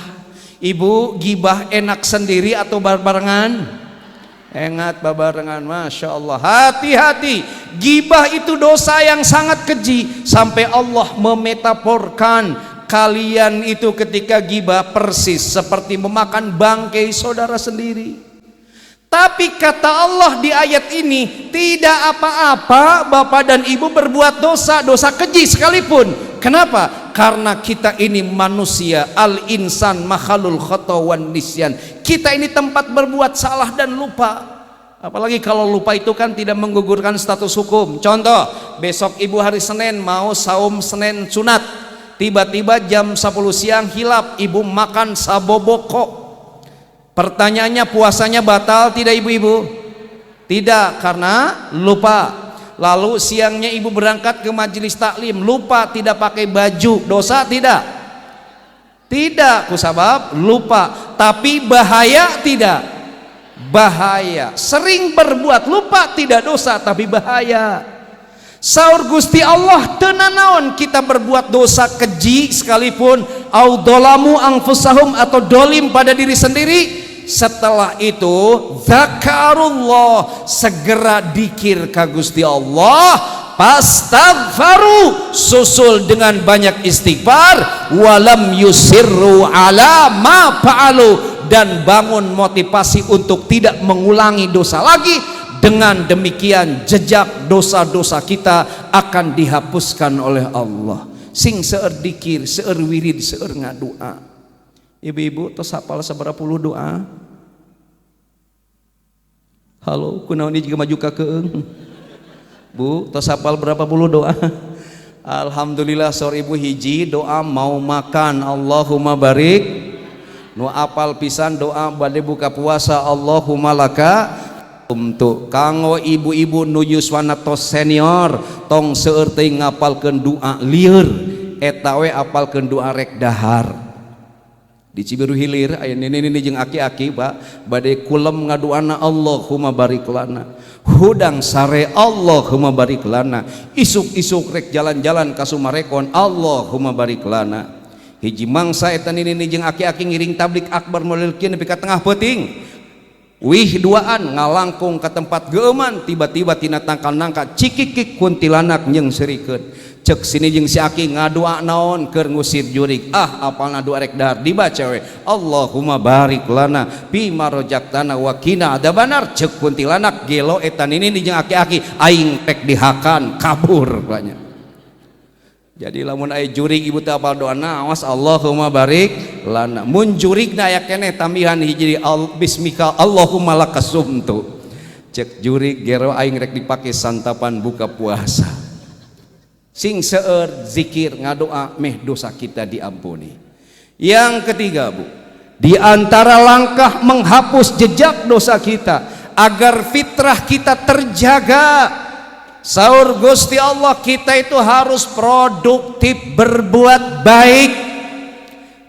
Ibu, gibah enak sendiri atau barengan? Enak barengan, Masya Allah. Hati-hati, gibah itu dosa yang sangat keji sampai Allah memetaforkan kalian itu ketika gibah persis seperti memakan bangkai saudara sendiri. Tapi kata Allah di ayat ini, tidak apa-apa Bapak dan Ibu berbuat dosa, dosa keji sekalipun. Kenapa? Karena kita ini manusia, al-insan makhlul khata wan nisyan. Kita ini tempat berbuat salah dan lupa. Apalagi kalau lupa itu kan tidak menggugurkan status hukum. Contoh, besok Ibu hari Senin mau saum Senin sunat, tiba-tiba jam 10 siang hilap Ibu makan saboboko. Pertanyaannya, puasanya batal tidak ibu-ibu? Tidak, karena lupa. Lalu siangnya ibu berangkat ke majelis taklim, lupa tidak pakai baju, dosa tidak? Tidak, kusabab lupa. Tapi bahaya tidak? Bahaya. Sering berbuat lupa tidak dosa tapi bahaya. Saur Gusti Allah, tenanaon kita berbuat dosa keji sekalipun, au dolamu anfusahum atau dolim pada diri sendiri. Setelah itu zakarullah, segera dikir ka Gusti Allah, pastaghfaru, susul dengan banyak istighfar, walam yusirru ala ma fa'alu, dan bangun motivasi untuk tidak mengulangi dosa lagi. Dengan demikian jejak dosa-dosa kita akan dihapuskan oleh Allah. Sing seueur dikir, seueur wirid, seueur ngadua. Ibu-ibu tos hafal sabaraha puluh doa? Halo, kunaon ieu juga maju ka keung? Bu, tos hafal berapa puluh doa? Alhamdulillah sore ibu hiji doa mau makan, Allahumma barik. Nu apal pisan doa bade buka puasa, Allahumma laka. Untuk kanggo ibu-ibu nu yuswana tos senior, tong seueur teuing ngapalkeun doa lieur, eta we apalkeun doa rek dahar. Di Cibiru Hilir aya nini jeung aki-aki Pak bade kulem ngaduana Allahumma barik lana, hudang sare Allahumma barik lana, isuk-isuk rek jalan-jalan ka Sumarekon Allahumma barik lana. Hiji mangsa eta nini jeung aki-aki ngiring tablik akbar model kieu nepi ka tengah peuting. Wih duaan ngalangkung ke tempat geuman, tiba-tiba tina tangkal nangka cikikik kuntilanak nyeng serikeun. Cek sini jeung si aki ngadua naon keur ngusir jurig. Apalna doa rek dahar dibaca we, Allahumma barik lana fi ma razaqtana wa qina adzabannar. Cek kuntilanak gelo eta nini jeung aki-aki aing pek dihakan kabur banyak. Jadi lamun aya jurig ibu teh apal doana awas Allahumma barik lana. Mun jurigna aya keneh tambihan hiji bismika Allahumma lakasumtu. Cek jurig gero aing rek dipake santapan buka puasa. Sing seueur zikir ngadoa meh dosa kita diampuni. Yang ketiga Bu, di antara langkah menghapus jejak dosa kita agar fitrah kita terjaga, saur Gusti Allah, kita itu harus produktif berbuat baik.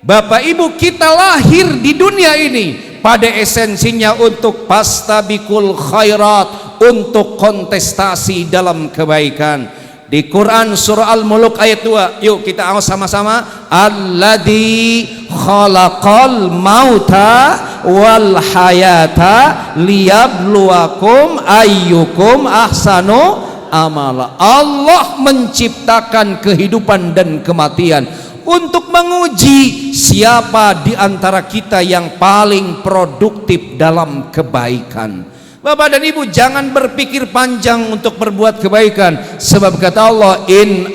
Bapak Ibu, kita lahir di dunia ini pada esensinya untuk pastabikul khairat, untuk kontestasi dalam kebaikan. Di Quran surah Al-Muluk ayat 2, yuk kita awas sama-sama. Alladzi khalaqal mauta wal hayata liyabluwakum ayyukum ahsanu amala. Allah menciptakan kehidupan dan kematian untuk menguji siapa di antara kita yang paling produktif dalam kebaikan. Bapak dan Ibu, jangan berpikir panjang untuk berbuat kebaikan, sebab kata Allah, in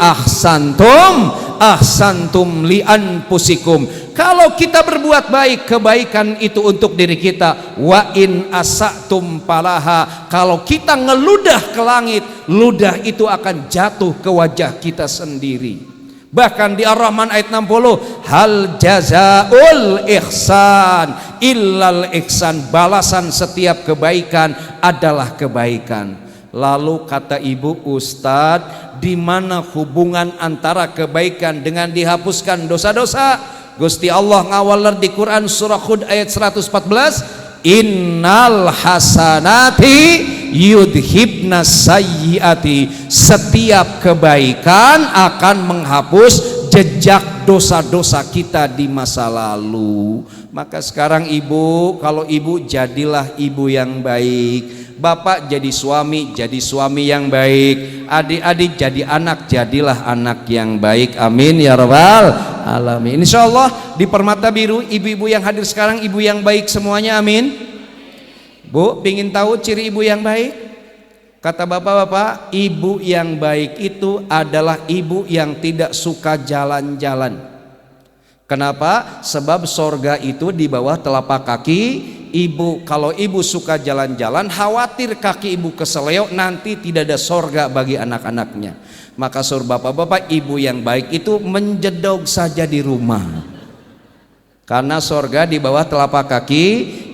ahsantum li anfusikum. Kalau kita berbuat baik, kebaikan itu untuk diri kita. Wa in asatum palaha. Kalau kita ngeludah ke langit, ludah itu akan jatuh ke wajah kita sendiri. Bahkan di Ar-Rahman ayat 60, hal jazaul ihsan illal ihsan. Balasan setiap kebaikan adalah kebaikan. Lalu kata ibu, Ustadz, di mana hubungan antara kebaikan dengan dihapuskan dosa-dosa? Gusti Allah ngawaler di Quran surah Hud ayat 114, innal hasanati yudhibnas sayyiati. Setiap kebaikan akan menghapus jejak dosa-dosa kita di masa lalu. Maka sekarang ibu, kalau ibu jadilah ibu yang baik, bapak jadi suami yang baik, adik-adik jadi jadilah anak yang baik. Amin ya rabbal alamin. Insyaallah di Permata Biru, ibu-ibu yang hadir sekarang ibu yang baik semuanya. Amin. Bu, pingin tahu ciri ibu yang baik? Kata bapak-bapak, ibu yang baik itu adalah ibu yang tidak suka jalan-jalan. Kenapa? Sebab sorga itu di bawah telapak kaki ibu. Kalau ibu suka jalan-jalan, khawatir kaki ibu keseleo, nanti tidak ada sorga bagi anak-anaknya. Maka suruh bapak-bapak, ibu yang baik itu menjedog saja di rumah, karena sorga di bawah telapak kaki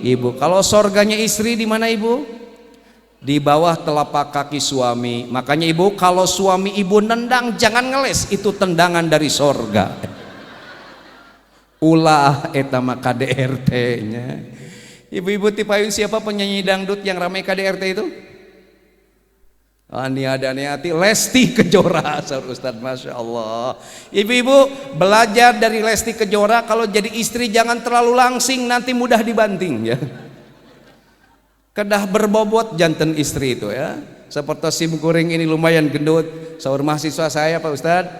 ibu. Kalau sorganya istri di mana ibu? Di bawah telapak kaki suami. Makanya ibu, kalau suami ibu nendang jangan ngeles, itu tendangan dari sorga. Ulah etama KDRT nya. Ibu-ibu tipayun siapa penyanyi dangdut yang ramai KDRT itu? Niada niati Lesti Kejora, saudara Ustadz, masya Allah. Ibu-ibu belajar dari Lesti Kejora, kalau jadi istri jangan terlalu langsing, nanti mudah dibanting ya. Kedah berbobot jantan istri itu ya. Seperti Sim Kuring ini lumayan gendut. Saur mahasiswa saya Pak Ustadz,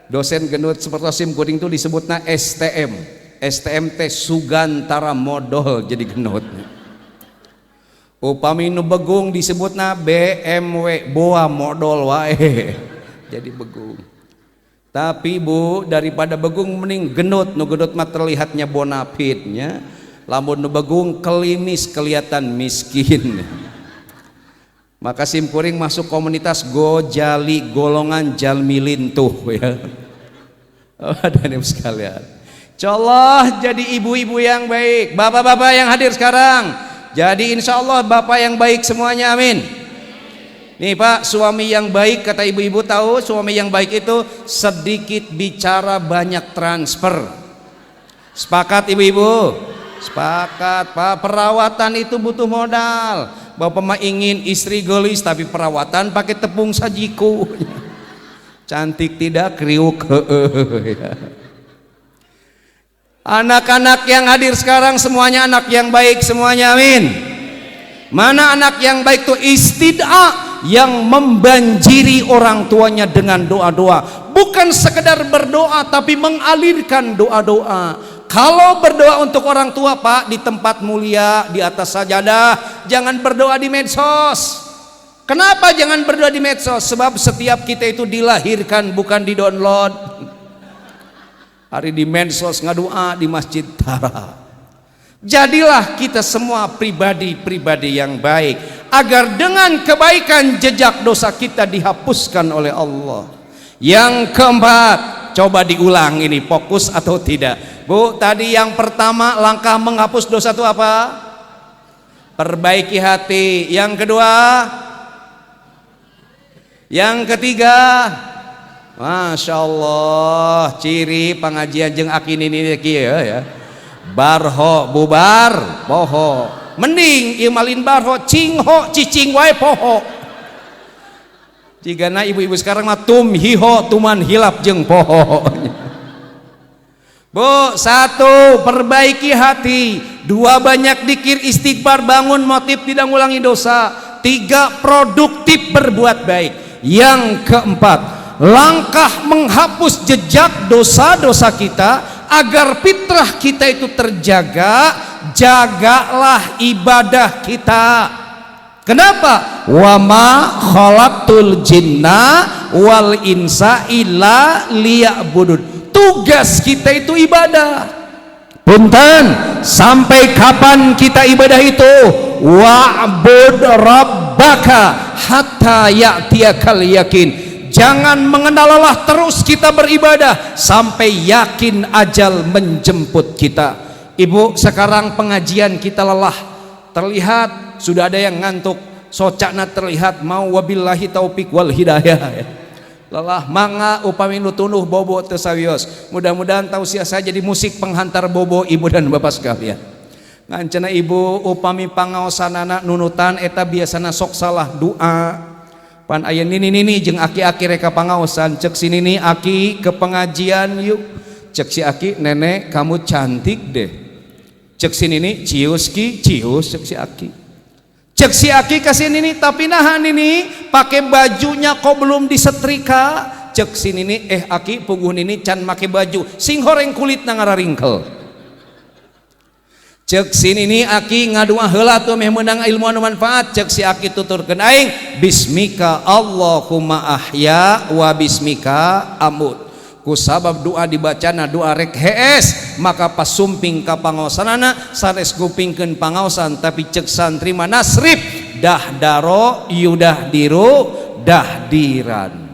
dosen gendut seperti Sim Kuring itu disebutnya STM. STM teh Sugantara modal jadi gendut. Upami nu begung disebutna BMW boa modal wae jadi begung. Tapi Bu, daripada begung mending gendut. Nu gendut mah terlihatnya bonafitnya. Lamun nu begung kelimis kelihatan miskin. Maka Sim Kuring masuk komunitas Gojali, golongan jalmi lintuh ya. Ada nih sekalian. Insyaallah jadi ibu-ibu yang baik. Bapak-bapak yang hadir sekarang, jadi insya Allah bapak yang baik semuanya. Amin. Nih Pak, suami yang baik, kata ibu-ibu tahu suami yang baik itu sedikit bicara banyak transfer. Sepakat ibu-ibu? Sepakat Pak. Perawatan itu butuh modal. Bapak mah ingin istri gelis tapi perawatan pakai tepung sajiku. Cantik tidak, kriuk. Anak-anak yang hadir sekarang semuanya anak yang baik semuanya. Amin. Mana anak yang baik itu? Istid'a, yang membanjiri orang tuanya dengan doa-doa. Bukan sekedar berdoa tapi mengalirkan doa-doa. Kalau berdoa untuk orang tua Pak, di tempat mulia, di atas sajadah, jangan berdoa di medsos. Kenapa jangan berdoa di medsos? Sebab setiap kita itu dilahirkan bukan di download. Hari di medsos ngadoa di masjid Tara. Jadilah kita semua pribadi-pribadi yang baik, agar dengan kebaikan jejak dosa kita dihapuskan oleh Allah. Yang keempat, coba diulang ini, fokus atau tidak? Bu, tadi yang pertama langkah menghapus dosa itu apa? Perbaiki hati. Yang kedua, yang ketiga, masya Allah, ciri pengajian jeung akin ini ya. Barho bubar poho. Mending imalin barho cingho cicing wae poho. Jigana ibu-ibu sekarang mah tum hiho tuman hilap jeung poho. Bu, satu, perbaiki hati. Dua, banyak dikir istighfar, bangun motif tidak ngulangi dosa. Tiga, produktif berbuat baik. Yang keempat, langkah menghapus jejak dosa-dosa kita agar fitrah kita itu terjaga. Jagalah ibadah kita. Kenapa? Wa ma khalaqtul jinna wal insa illa liya'budun. Tugas kita itu ibadah. Punten, sampai kapan kita ibadah itu? Wa'bud rabbaka hatta ya'tiyakal yakin. Jangan mengenal lelah, terus kita beribadah sampai yakin ajal menjemput kita. Ibu, sekarang pengajian kita lelah, terlihat sudah ada yang ngantuk, socakna terlihat mau, wabillahi taufik wal hidayah. Lelah mangga upami nu tunuh bobo teu sawios. Mudah-mudahan tausiah saya jadi musik penghantar bobo ibu dan bapak sekalian. Ngancana ibu upami pangaosanana nunutan eta biasana sok salah doa. Pan aya nini jeung aki-aki reka pangaosan, cek si nini aki ke pengajian yuk. Cek si aki, nenek kamu cantik deh. Cek si nini cius ki cius, cek si aki. Cek si aki kasih nini, tapi nah nini pakai bajunya kok belum disetrika. Cek si nini, aki puguh nini can make baju sing horeng kulit nangara ringkel. Cek si nini aki ngadua heula tuh meh meunang ilmu anu manfaat. Cek si aki tuturkeun aing, bismika Allahumma ahya wa bismika amut. Ku sabab doa dibacana doa rek hees, maka pas sumping ka pangaosanana sanes gupingkeun pangaosan, tapi cek santri mah nasrif dahdaro yudah diru dahdiran.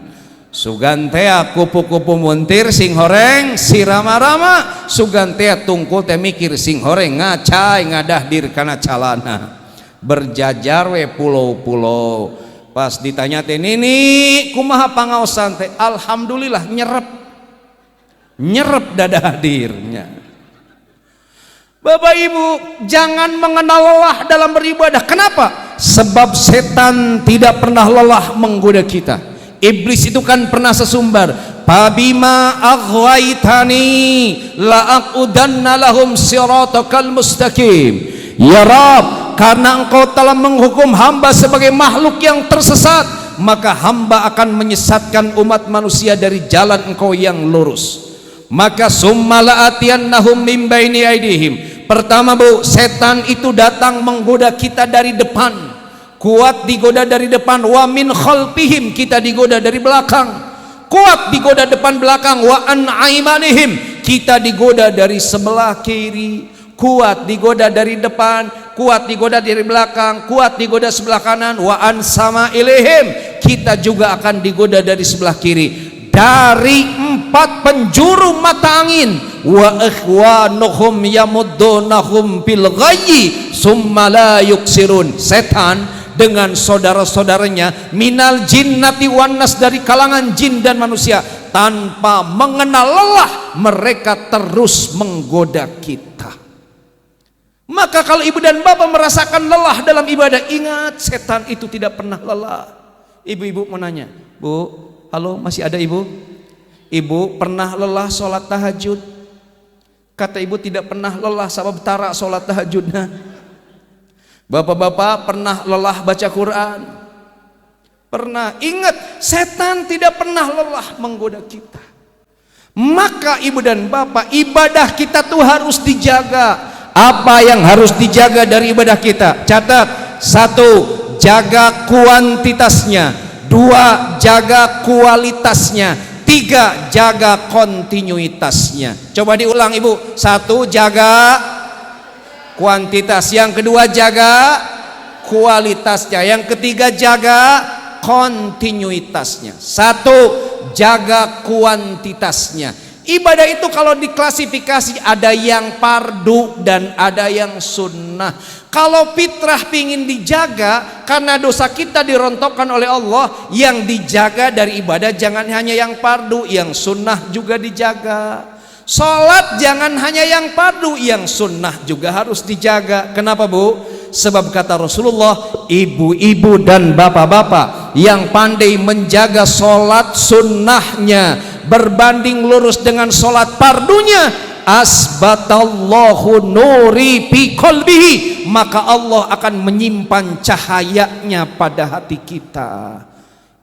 Sugantea kupu-kupu muntir sing horeng sirama-rama, sugantea tungkul teh mikir sing horeng ngacai ngadahdir kana calana. Berjajar we pulau-pulau. Pas ditanya teh nini kumaha pangaosan teh, alhamdulillah nyerep dada hadirnya. Bapak Ibu, jangan mengenal lelah dalam beribadah. Kenapa? Sebab setan tidak pernah lelah menggoda kita. Iblis itu kan pernah sesumbar, Fabima aghwaitani la'aqudanna lahum siratakal mustaqim. Ya Rabb, karena engkau telah menghukum hamba sebagai makhluk yang tersesat, maka hamba akan menyesatkan umat manusia dari jalan engkau yang lurus. Maka summa la'atiyannahum min baini aidihim. Pertama Bu, setan itu datang menggoda kita dari depan. Kuat digoda dari depan. Wa min khalfihim, kita digoda dari belakang. Kuat digoda depan belakang. Wa an aimanihim, kita digoda dari sebelah kiri. Kuat digoda dari depan, kuat digoda dari belakang, kuat digoda sebelah kanan. Wa an sama ilihim, kita juga akan digoda dari sebelah kiri. Dari 4 penjuru mata angin. Wa ikhwanuhum yamuddunahum bil ghayyi summa la yuksirun. Setan dengan saudara-saudaranya minal jinnati wan nas, dari kalangan jin dan manusia, tanpa mengenal lelah mereka terus menggoda kita. Maka kalau ibu dan bapak merasakan lelah dalam ibadah, ingat setan itu tidak pernah lelah. Ibu-ibu mau nanya, Bu, halo, masih ada ibu? Ibu pernah lelah sholat tahajud? Kata ibu tidak pernah lelah sabab tara sholat tahajudnya. Bapak-bapak pernah lelah baca Quran? Pernah. Ingat, setan tidak pernah lelah menggoda kita. Maka ibu dan bapak, ibadah kita tuh harus dijaga. Apa yang harus dijaga dari ibadah kita? Catat. 1, jaga kuantitasnya. 2, jaga kualitasnya. 3, jaga kontinuitasnya. Coba diulang ibu. 1, jaga kuantitas. Yang kedua, jaga kualitasnya. Yang ketiga, jaga kontinuitasnya. 1, jaga kuantitasnya. Ibadah itu kalau diklasifikasi ada yang fardu dan ada yang sunnah. Kalau fitrah pingin dijaga karena dosa kita dirontokkan oleh Allah, yang dijaga dari ibadah jangan hanya yang fardu, yang sunnah juga dijaga. Salat jangan hanya yang fardu, yang sunnah juga harus dijaga. Kenapa Bu? Sebab kata Rasulullah, ibu-ibu dan bapak-bapak yang pandai menjaga salat sunnahnya berbanding lurus dengan salat fardunya, asbatallahu nuri fi qalbihi, maka Allah akan menyimpan cahayanya pada hati kita.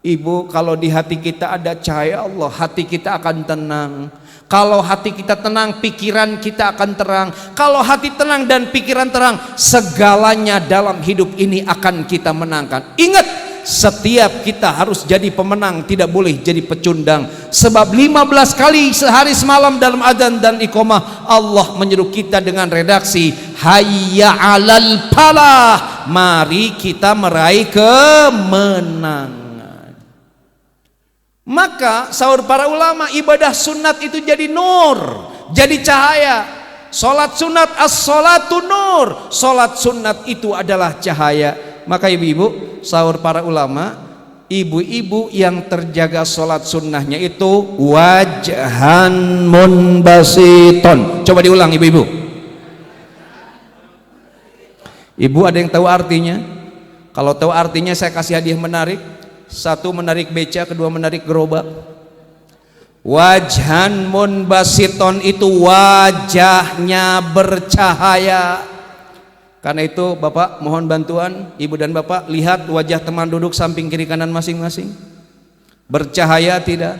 Ibu, kalau di hati kita ada cahaya Allah, hati kita akan tenang. Kalau hati kita tenang, pikiran kita akan terang. Kalau hati tenang dan pikiran terang, segalanya dalam hidup ini akan kita menangkan. Ingat, setiap kita harus jadi pemenang, tidak boleh jadi pecundang. Sebab 15 kali sehari semalam dalam adzan dan iqamah Allah menyuruh kita dengan redaksi hayya 'alal falah, mari kita meraih kemenangan. Maka sahur para ulama, ibadah sunat itu jadi nur, jadi cahaya. Salat sunat, as-salatu nur, salat sunat itu adalah cahaya. Maka ibu-ibu, sahur para ulama, ibu-ibu yang terjaga salat sunnahnya itu wajhan munbasiton. Coba diulang ibu-ibu. Ibu ada yang tahu artinya? Kalau tahu artinya saya kasih hadiah menarik. Satu menarik beca, kedua menarik gerobak. Wajhan munbasiton itu wajahnya bercahaya. Karena itu Bapak mohon bantuan, Ibu dan Bapak lihat wajah teman duduk samping kiri kanan masing-masing. Bercahaya tidak?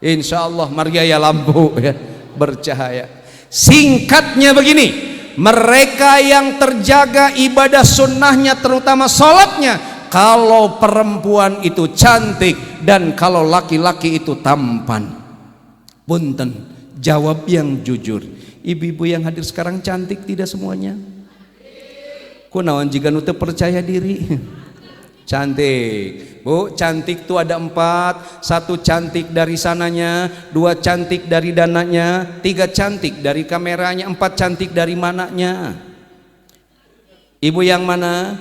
Insya Allah margaya lampu ya, bercahaya. Singkatnya begini, mereka yang terjaga ibadah sunnahnya terutama sholatnya, kalau perempuan itu cantik dan kalau laki-laki itu tampan. Punten, jawab yang jujur. Ibu-ibu yang hadir sekarang cantik tidak semuanya? Kunaon jika nu teu percaya diri? Cantik. Bu, cantik itu ada 4. 1 cantik dari sananya, 2 cantik dari dananya, 3 cantik dari kameranya, 4 cantik dari mananya. Ibu yang mana?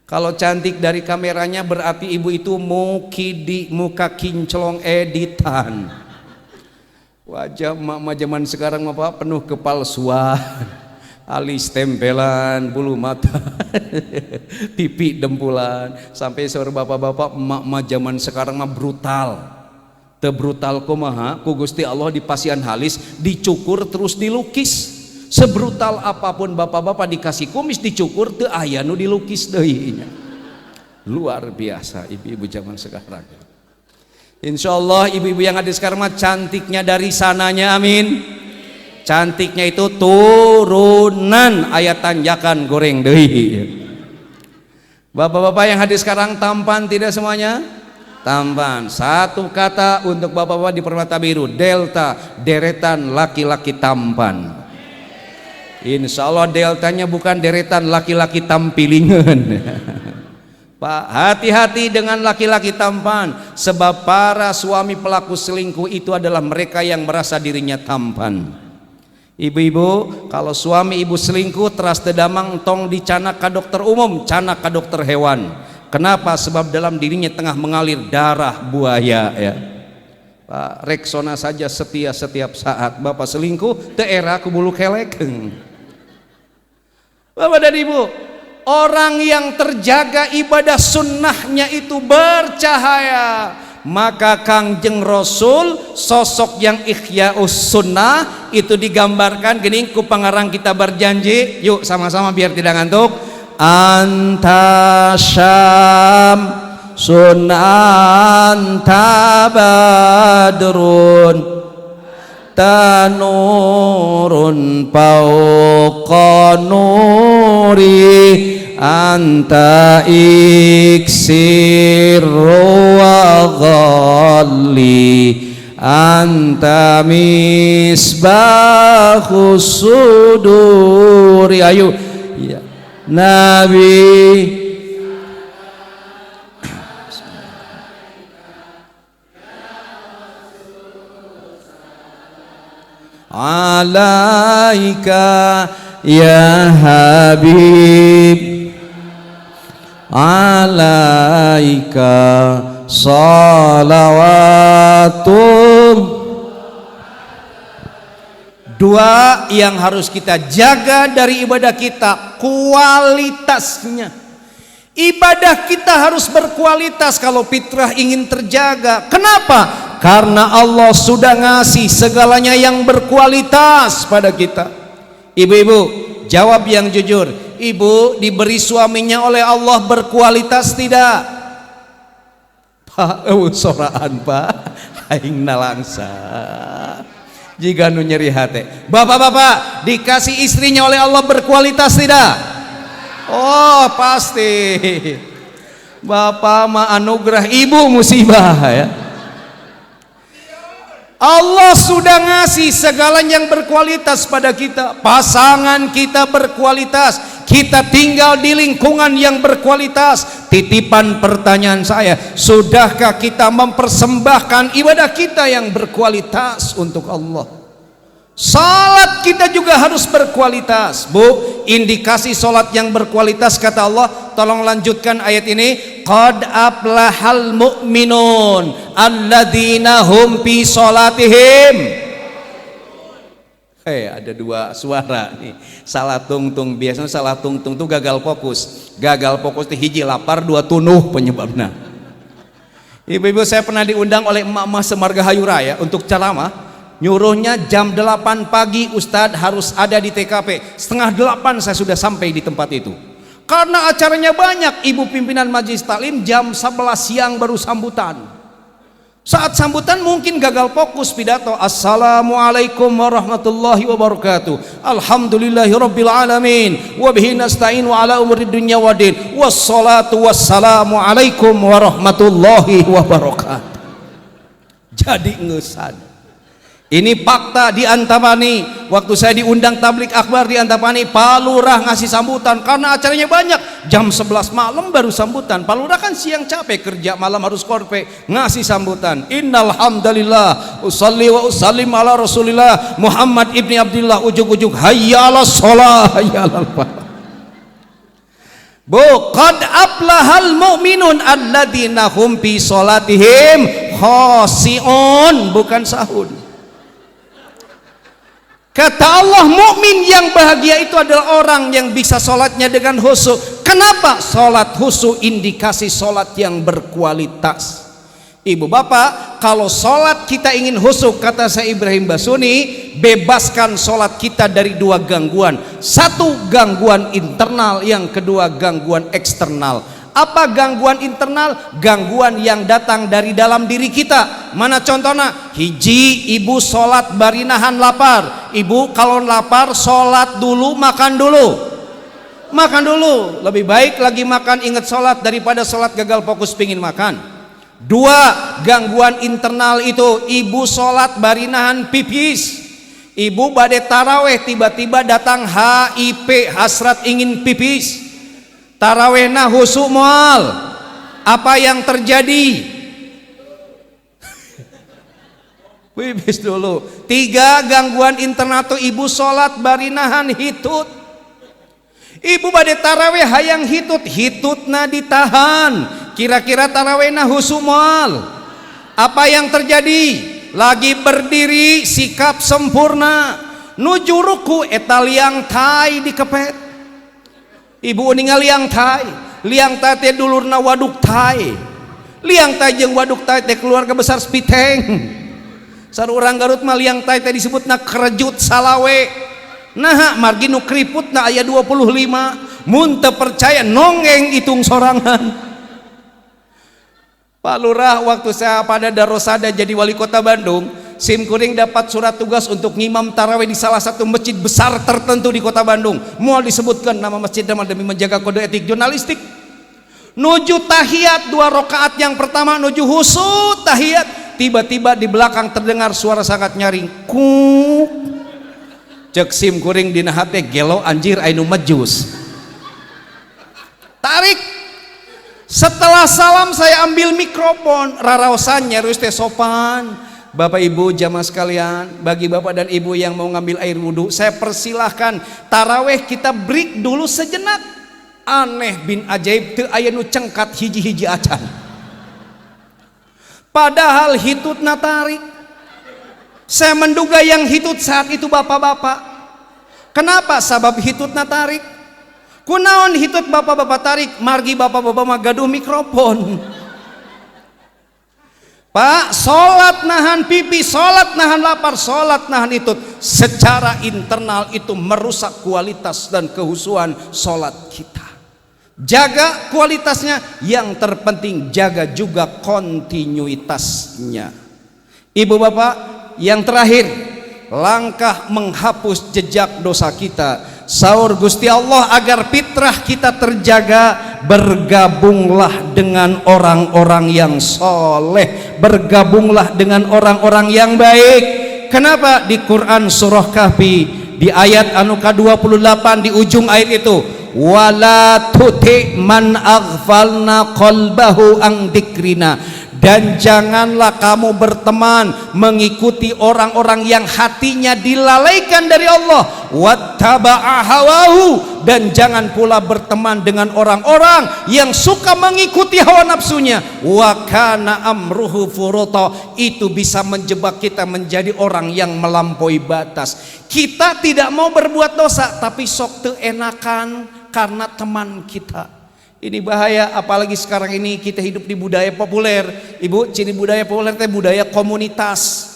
Kalau cantik dari kameranya berarti ibu itu muka kinclong editan. Wajah emak zaman sekarang Bapak penuh kepalsuan, alis tempelan, bulu mata, pipi dempulan. Sampai sore bapak-bapak emak zaman sekarang mah brutal. Teu brutal kumaha, ku Gusti Allah di pasian halis dicukur terus dilukis. Sebrutal apapun bapak-bapak dikasih kumis dicukur teu aya nu dilukis deui. Luar biasa ibu-ibu zaman sekarang. Insyaallah ibu-ibu yang ada sekarang mah cantiknya dari sananya, amin. Cantiknya itu turunan ayat tanjakan goreng deui. Bapak-bapak yang hadir sekarang tampan tidak semuanya? Tampan. 1 kata untuk bapak-bapak di Permata Biru, delta, deretan laki-laki tampan. Insya Allah deltanya bukan deretan laki-laki tampilingan. Pak, hati-hati dengan laki-laki tampan. Sebab para suami pelaku selingkuh itu adalah mereka yang merasa dirinya tampan. Ibu-ibu, kalau suami ibu selingkuh teras tedamang tong dicanak ka dokter umum, canak ka dokter hewan. Kenapa? Sebab dalam dirinya tengah mengalir darah buaya ya. Pak, reksona saja setia setiap saat. Bapak selingkuh teu era ku bulu kelek. Bapak dan Ibu, orang yang terjaga ibadah sunnahnya itu bercahaya. Maka Kangjeng Rasul, sosok yang ihya'us sunnah, itu digambarkan gini ku pangarang kita berjanji. Yuk sama-sama biar tidak ngantuk. Anta syam sunnah anta badrun tanurun fauqa nuri anta iksir wa ghalli anta misbahus suduri. Ayo ya Nabi alaika ya Habib alaika salawatum. Dua yang harus kita jaga dari ibadah kita, kualitasnya. Ibadah kita harus berkualitas kalau fitrah ingin terjaga. Kenapa? Karena Allah sudah ngasih segalanya yang berkualitas pada kita. Ibu-ibu, jawab yang jujur. Ibu diberi suaminya oleh Allah berkualitas tidak? Pak, soraan Pak, aing nalangsa. Jika nu nyeri hati. Bapak-bapak, dikasih istrinya oleh Allah berkualitas tidak? Oh pasti. Bapak mah anugerah, ibu musibah ya. Allah sudah ngasih segalanya yang berkualitas pada kita. Pasangan kita berkualitas, kita tinggal di lingkungan yang berkualitas. Titipan pertanyaan saya, sudahkah kita mempersembahkan ibadah kita yang berkualitas untuk Allah? Salat kita juga harus berkualitas. Bu, indikasi salat yang berkualitas kata Allah, tolong lanjutkan ayat ini. Qad aflahal mu'minun alladzina hum fi salatihim. Ada dua suara nih. Salah tungtung, biasanya salah tungtung itu gagal fokus. Gagal fokus itu hiji lapar, dua tunuh penyebabnya. Ibu-ibu, saya pernah diundang oleh emak-emak Semargahayu Raya untuk ceramah. Nyuruhnya jam 8 pagi Ustadz harus ada di TKP. Setengah 8 saya sudah sampai di tempat itu. Karena acaranya banyak, ibu pimpinan majelis taklim jam 11 siang baru sambutan. Saat sambutan mungkin gagal fokus pidato. Assalamualaikum warahmatullahi wabarakatuh. Alhamdulillahirabbil alamin. Wa bihi nasta'inu ala umuri dunya waddin. Wassalatu wassalamu alaikum warahmatullahi wabarakatuh. Jadi ngesan. Ini fakta di Antapani. Waktu saya diundang tablik akbar di Antapani, Pak Lurah ngasih sambutan karena acaranya banyak. Jam 11 malam baru sambutan. Pak Lurah kan siang capek kerja, malam harus korpe, ngasih sambutan. Innal hamdalillah usolli wa usallim ala Rasulillah Muhammad ibni Abdullah. Ujug-ujug hayya 'alas shalah hayya 'alal falah. Bu, qad aflahal mu'minun alladzina hum fi salatihim khashi'un, bukan sahun. Kata Allah, mukmin yang bahagia itu adalah orang yang bisa sholatnya dengan khusyuk. Kenapa? Sholat khusyuk indikasi sholat yang berkualitas. Ibu bapak, kalau sholat kita ingin khusyuk, kata saya Ibrahim Basuni, bebaskan sholat kita dari dua gangguan. Satu, gangguan internal, yang kedua gangguan eksternal. Apa gangguan internal? Gangguan yang datang dari dalam diri kita. Mana contohnya? Hiji, ibu sholat bari nahan lapar. Ibu kalau lapar sholat dulu, makan dulu. Makan dulu. Lebih baik lagi makan ingat sholat daripada sholat gagal fokus pingin makan. Dua, gangguan internal itu ibu sholat bari nahan pipis. Ibu badai taraweh, tiba-tiba datang HIP, hasrat ingin pipis. Tarawehna husu mual. Apa yang terjadi? Pipis dulu. Tiga, gangguan internal tuh ibu sholat barinahan hitut. Ibu badai taraweh hayang hitut, hitutna ditahan. Kira-kira tarawehna husu mual. Apa yang terjadi? Lagi berdiri sikap sempurna. Nuju ruku eta liang tai dikepet. Ibu ningali liang tai teh dulurna waduk tai. Liang tai jeung waduk tai teh keluarga besar Spiteng. Sarurang Garut mah liang tai teh disebutna kerejut salawe. Nah, margi nu kriputna aya 25. Mun teu percaya nongeng hitung sorangan. Pak Lurah waktu saya pada Darosada jadi wali kota Bandung, Sim Kuring dapat surat tugas untuk ngimam tarawih di salah satu masjid besar tertentu di kota Bandung. Mau disebutkan nama masjid demi menjaga kode etik jurnalistik. Nuju tahiyat 2 rakaat yang pertama nuju husu tahiyat, tiba-tiba di belakang terdengar suara sangat nyaring. Kuk. Cek Sim Kuring dina hate gelo anjir ainu majus. Tarik. Setelah salam saya ambil mikrofon, raraosan nyaruis teh sopan. Bapak ibu jamaah sekalian, bagi bapak dan ibu yang mau ngambil air wudhu, saya persilahkan taraweh kita break dulu sejenak. Aneh bin ajaib teu aya nu cengkat hiji-hiji acan. Padahal hitutna tarik. Saya menduga yang hitut saat itu bapak-bapak. Kenapa? Sabab hitutna tarik. Kunaon hitut bapak-bapak tarik, margi bapak-bapak mah gaduh mikrofon. Pak, sholat nahan pipi, sholat nahan lapar, sholat nahan itu secara internal itu merusak kualitas dan kehusuan sholat kita. Jaga kualitasnya, yang terpenting jaga juga kontinuitasnya. Ibu bapak, yang terakhir, langkah menghapus jejak dosa kita. Saur Gusti Allah, agar fitrah kita terjaga, bergabunglah dengan orang-orang yang soleh, bergabunglah dengan orang-orang yang baik. Kenapa? Di Quran surah Kahfi di ayat anu ke-28 di ujung ayat itu, wala tuti man aghfalna qalbahu an dzikrina, dan janganlah kamu berteman mengikuti orang-orang yang hatinya dilalaikan dari Allah, wattaba'a hawahu, dan jangan pula berteman dengan orang-orang yang suka mengikuti hawa nafsunya, wa kana amruhu furuta, itu bisa menjebak kita menjadi orang yang melampaui batas. Kita tidak mau berbuat dosa tapi sok teu enakan karena teman kita. Ini bahaya, apalagi sekarang ini kita hidup di budaya populer. Ibu, ciri budaya populer teh budaya komunitas.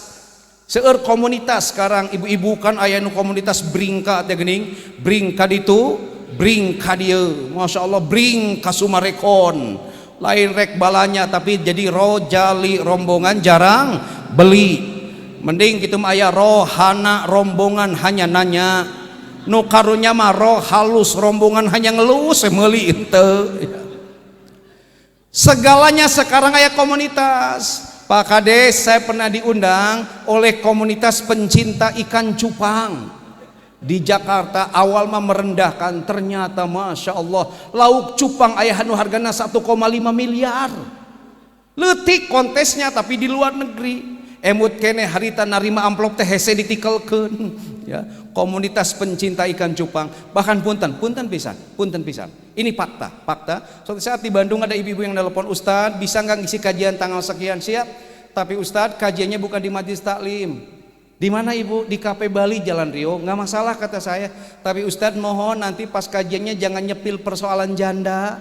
Seueur komunitas sekarang, ibu-ibu kan aya nu komunitas bringka teh geuning, bringka ditu, bringka dieu. Masya Allah, bring ka Sumarekon. Lain rek balanya tapi jadi rojali rombongan jarang beli. Mending kitu mah aya rohana rombongan hanya nanya. Nu karunya mah roh halus rombongan hanya ngelus meuli henteu. Segalanya sekarang aya komunitas. Pak Kades, saya pernah diundang oleh komunitas pencinta ikan cupang di Jakarta. Awal mah merendahkan, ternyata Masya Allah lauk cupang aya anu hargana 1,5 miliar. Leutik kontesnya tapi di luar negeri. Emut kene harita narima amplop teh hese ditikelkeun ya. Komunitas pencinta ikan cupang, bahkan punten pisan. Ini fakta. Suatu saat di Bandung ada ibu-ibu yang nelpon, Ustadz bisa nggak ngisi kajian tanggal sekian? Siap, tapi Ustadz kajiannya bukan di Majelis Taklim. Di mana ibu? Di KP Bali Jalan Rio. Nggak masalah kata saya, tapi Ustadz mohon nanti pas kajiannya jangan nyepil persoalan janda.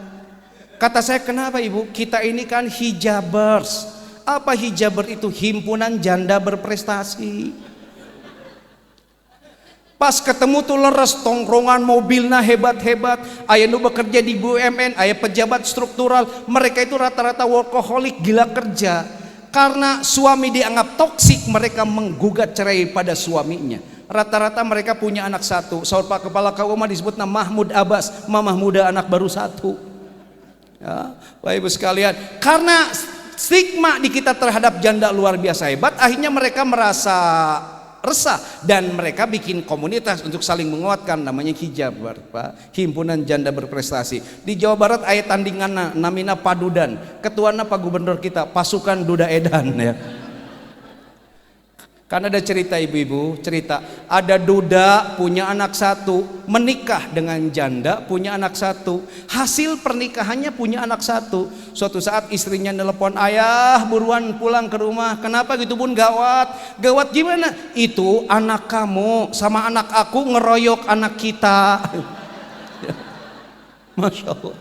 Kata saya, kenapa ibu? Kita ini kan hijabers. Apa hijaber itu? Himpunan janda berprestasi. Pas ketemu tuh leres, tongkrongan mobilnya hebat-hebat, aya nu bekerja di BUMN, aya pejabat struktural, mereka itu rata-rata workaholic, gila kerja. Karena suami dianggap toksik, mereka menggugat cerai pada suaminya. Rata-rata mereka punya anak satu. Saur Pak Kepala KUMA disebutnya Mahmud Abbas, mamah muda anak baru satu. Ya, Bapak Ibu sekalian, karena stigma di kita terhadap janda luar biasa hebat, akhirnya mereka merasa resah dan mereka bikin komunitas untuk saling menguatkan, namanya hijaber, Pak, himpunan janda berprestasi. Di Jawa Barat aya tandingan namina Padudan, ketuana Pak Gubernur kita, pasukan Duda Edan ya. Kan ada cerita ibu-ibu, cerita ada duda punya anak satu, menikah dengan janda punya anak satu, hasil pernikahannya punya anak satu. Suatu saat istrinya nelpon, ayah buruan pulang ke rumah. Kenapa gitu bun? Gawat gimana? Itu anak kamu sama anak aku ngeroyok anak kita. Masya Allah.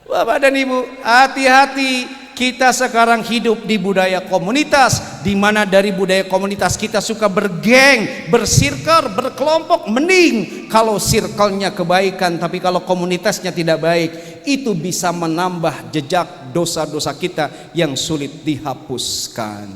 Bapak dan ibu, hati-hati. Kita sekarang hidup di budaya komunitas, di mana dari budaya komunitas kita suka bergeng, bersirkel, berkelompok. Mending kalau circle-nya kebaikan, tapi kalau komunitasnya tidak baik, itu bisa menambah jejak dosa-dosa kita yang sulit dihapuskan.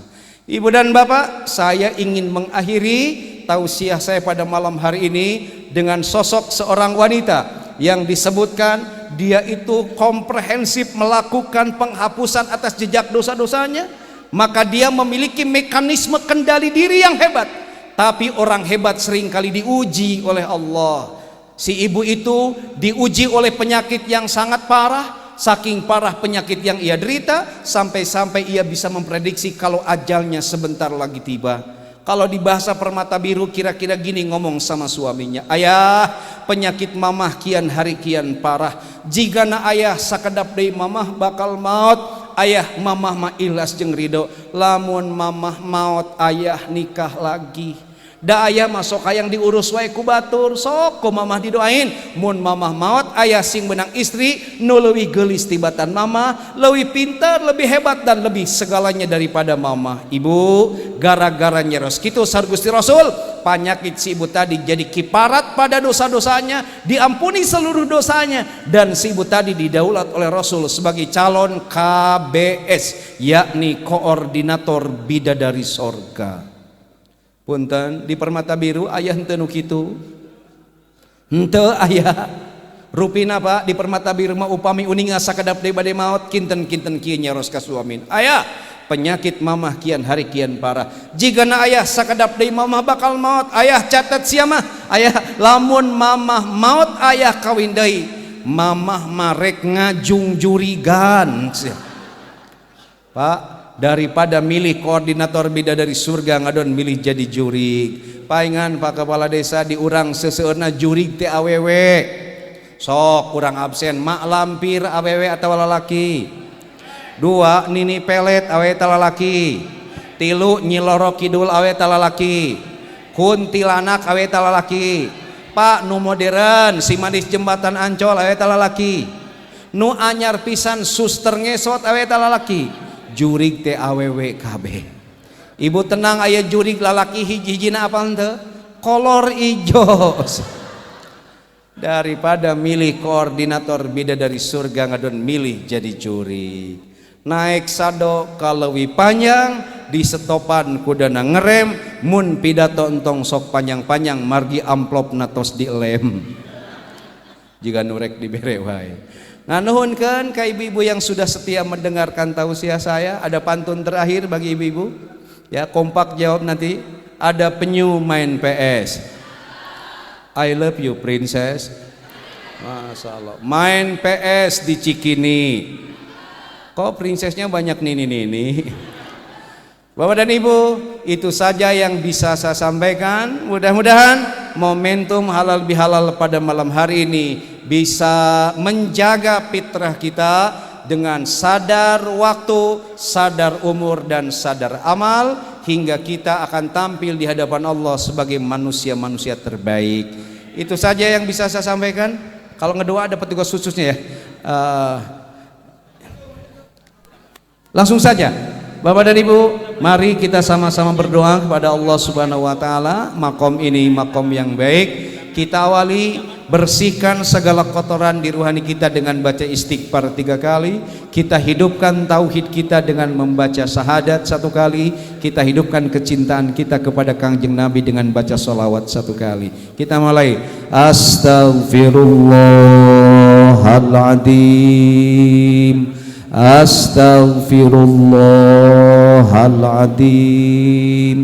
Ibu dan bapak, saya ingin mengakhiri tausiah saya pada malam hari ini dengan sosok seorang wanita yang disebutkan dia itu komprehensif melakukan penghapusan atas jejak dosa-dosanya, maka dia memiliki mekanisme kendali diri yang hebat. Tapi orang hebat seringkali diuji oleh Allah. Si ibu itu diuji oleh penyakit yang sangat parah, saking parah penyakit yang ia derita, sampai-sampai ia bisa memprediksi kalau ajalnya sebentar lagi tiba. Kalau di bahasa Permata Biru kira-kira gini ngomong sama suaminya, ayah, penyakit mamah kian hari kian parah. Jika na ayah sakedap deui mamah bakal maut, ayah mamah mah ikhlas jeung ridho. Lamun mamah maut ayah nikah lagi. Da aya masuk hayang diurus wae ku batur, sok ku mamah didoain. Mun mamah maot aya sing benang istri nu leuwih geulis tibatan mamah, leuwih pintar, lebih hebat dan lebih segalanya daripada mamah. Ibu gara-gara nyeros kitu sar Gusti Rasul, penyakit si ibu tadi jadi kiparat pada dosa-dosanya, diampuni seluruh dosanya, dan si ibu tadi didaulat oleh Rasul sebagai calon KBS, yakni koordinator bidadari sorga. Punten di Permata Biru ayah henteu nu kitu, henteu ayah rupina Pak di Permata Biru mah upami uning asa kadap deui bade maot kinten-kinten kieu nyaros ka suamin. Ayah penyakit mamah kian hari kian parah, jigana ayah sakadap deui mamah bakal maot, ayah catat sia mah, ayah lamun mamah maot ayah kawin deui, mamah marek ngajung jurigan Pak. Daripada milih koordinator bidadari surga ngadon milih jadi jurig. Paingan Pak Kepala Desa di urang seseueurna jurig teh awewe. Sok urang absen mak lampir awewe atawa lalaki. 2 nini pelet awewe teh lalaki. 3 Nyiloro Kidul awewe teh lalaki. Kuntilanak awewe teh lalaki. Pak nu modern si Madis Jembatan Ancol awewe teh lalaki. Nu anyar pisan suster ngesot awewe teh lalaki. Jurig teh awewe kabeh. Ibu tenang, aya jurig lalaki hiji-hijina apa henteu? Kolor ijo. Daripada milih koordinator bidadari surga ngadon milih jadi jurig. Naik sado kaleuwih panjang di setopan kudana ngerem, mun pidato entong sok panjang-panjang margi amplop natos dilem. Jika nurek dibere wae. Nganuhunkeun ka ibu-ibu yang sudah setia mendengarkan tausiah saya. Ada pantun terakhir bagi ibu-ibu ya, kompak jawab nanti. Ada penyu main PS, I love you princess. Masya Allah. Main PS di Cikini, kok princessnya banyak nini-nini. Bapak dan Ibu, itu saja yang bisa saya sampaikan. Mudah-mudahan momentum halal bihalal pada malam hari ini bisa menjaga fitrah kita dengan sadar waktu, sadar umur, dan sadar amal, hingga kita akan tampil di hadapan Allah sebagai manusia-manusia terbaik. Itu saja yang bisa saya sampaikan. Kalau ngedoa ada petugas khususnya ya. Langsung saja Bapak dan Ibu, mari kita sama-sama berdoa kepada Allah Subhanahu wa taala. Makom ini makom yang baik. Kita awali, bersihkan segala kotoran di ruhani kita dengan baca istighfar 3 kali. Kita hidupkan tauhid kita dengan membaca syahadat 1 kali. Kita hidupkan kecintaan kita kepada Kangjeng Nabi dengan baca sholawat 1 kali. Kita mulai. Astaghfirullahaladzim, astaghfirullahaladzim,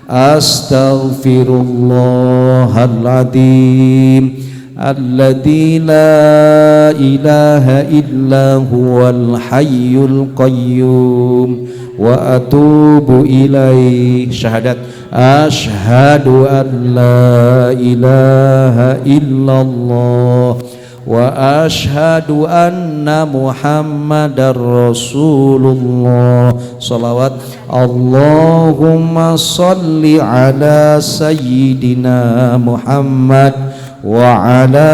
astaghfirullahaladzim, alladzi la ilaha illa huwal hayyul qayyum, wa atubu ilaih. Syahadat. Asyhadu an la ilaha illallah wa asyhadu anna muhammadar rasulullah. Salawat. Allahumma salli ala sayyidina Muhammad wa ala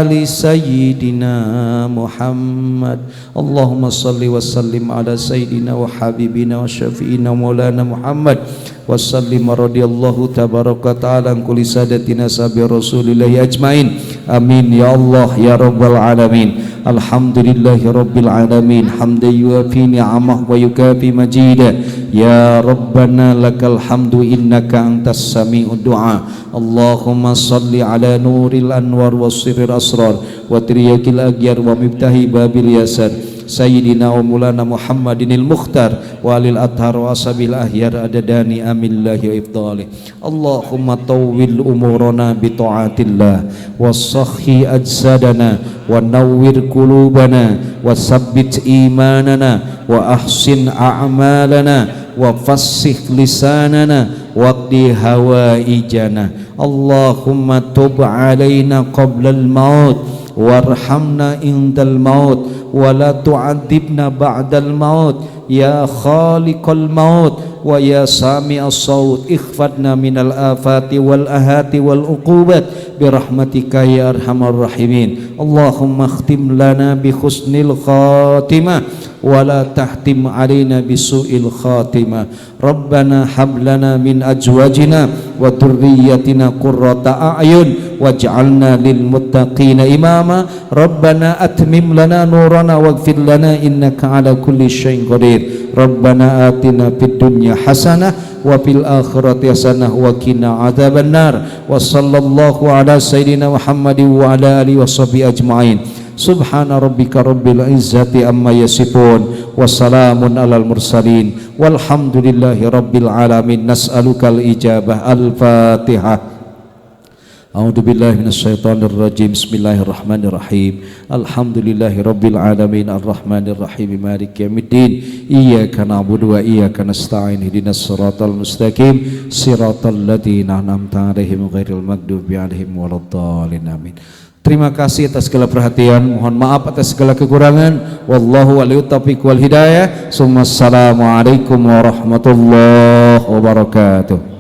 ali sayyidina Muhammad. Allahumma salli wa sallim ala sayyidina wa habibina wa syafi'ina maulana Muhammad wa sallim radhiyallahu tabaraka ta'ala an kulli sadatina sabi rasulillahi ajmain. Amin ya Allah ya rabbal alamin. Alhamdulillahi rabbil alamin, hamdan yuafi ni'amah wa yukafi majida. Ya rabbana lakal hamdu innaka antas sami'ud du'a. Allahumma salli ala nuril anwar wa sirril asrar wa tiryakil aghyar wa miftahi babil yasar Sayyidina wa mulana Muhammadinil Mukhtar wa alil athar wa asabil ahyar adadani amillahi wa ifdali. Allahumma tawwil umurana bi ta'atillah wa sahhi ajsadana wa nawwir qulubana wa sabbit imanana wa ahsin a'malana wa fassih lisanana waqdi hawaijana. Allahumma tub alaina qabla al-maut warhamna indal maut wa la tu'adzibna ba'dal maut ya khaliqal maut wa ya sami'as saut ikhfadna minal afati wal ahati wal uqubat birahmatika ya arhamar rahimin. Allahumma khtim lana bi husnil khatimah wa la tahtim alaina bisu'il khatimah. Rabbana hab lana min azwajina wa dhurriyyatina qurrata a'yun waj'alna lil muttaqina imama. Rabbana atmim lana nurana waghfir lana innaka ala kulli syai'in qadir. Rabbana atina fid dunya hasanah wa fil akhirati hasanah wa qina adzabannar. Wa sallallahu ala sayyidina Muhammadin wa ala alihi washabihi ajmain. Subhana rabbika rabbil izzati amma yasifun wa salamun alal mursalin walhamdulillahi rabbil alamin. Nas'alukal ijabah. Al-Fatihah. A'udzu billahi minasyaitonir rajim. Bismillahirrahmanirrahim. Alhamdulillahi rabbil alamin arrahmanir rahim maliki yaumiddin. Iyyaka na'budu wa iyyaka nasta'in. Ihdinas siratal mustaqim siratal ladzina an'amta 'alaihim ghairil maghdubi 'alaihim waladdallin. Amin. Terima kasih atas segala perhatian. Mohon maaf atas segala kekurangan. Wallahu waliyut taufiq wal hidayah. Assalamualaikum warahmatullahi wabarakatuh.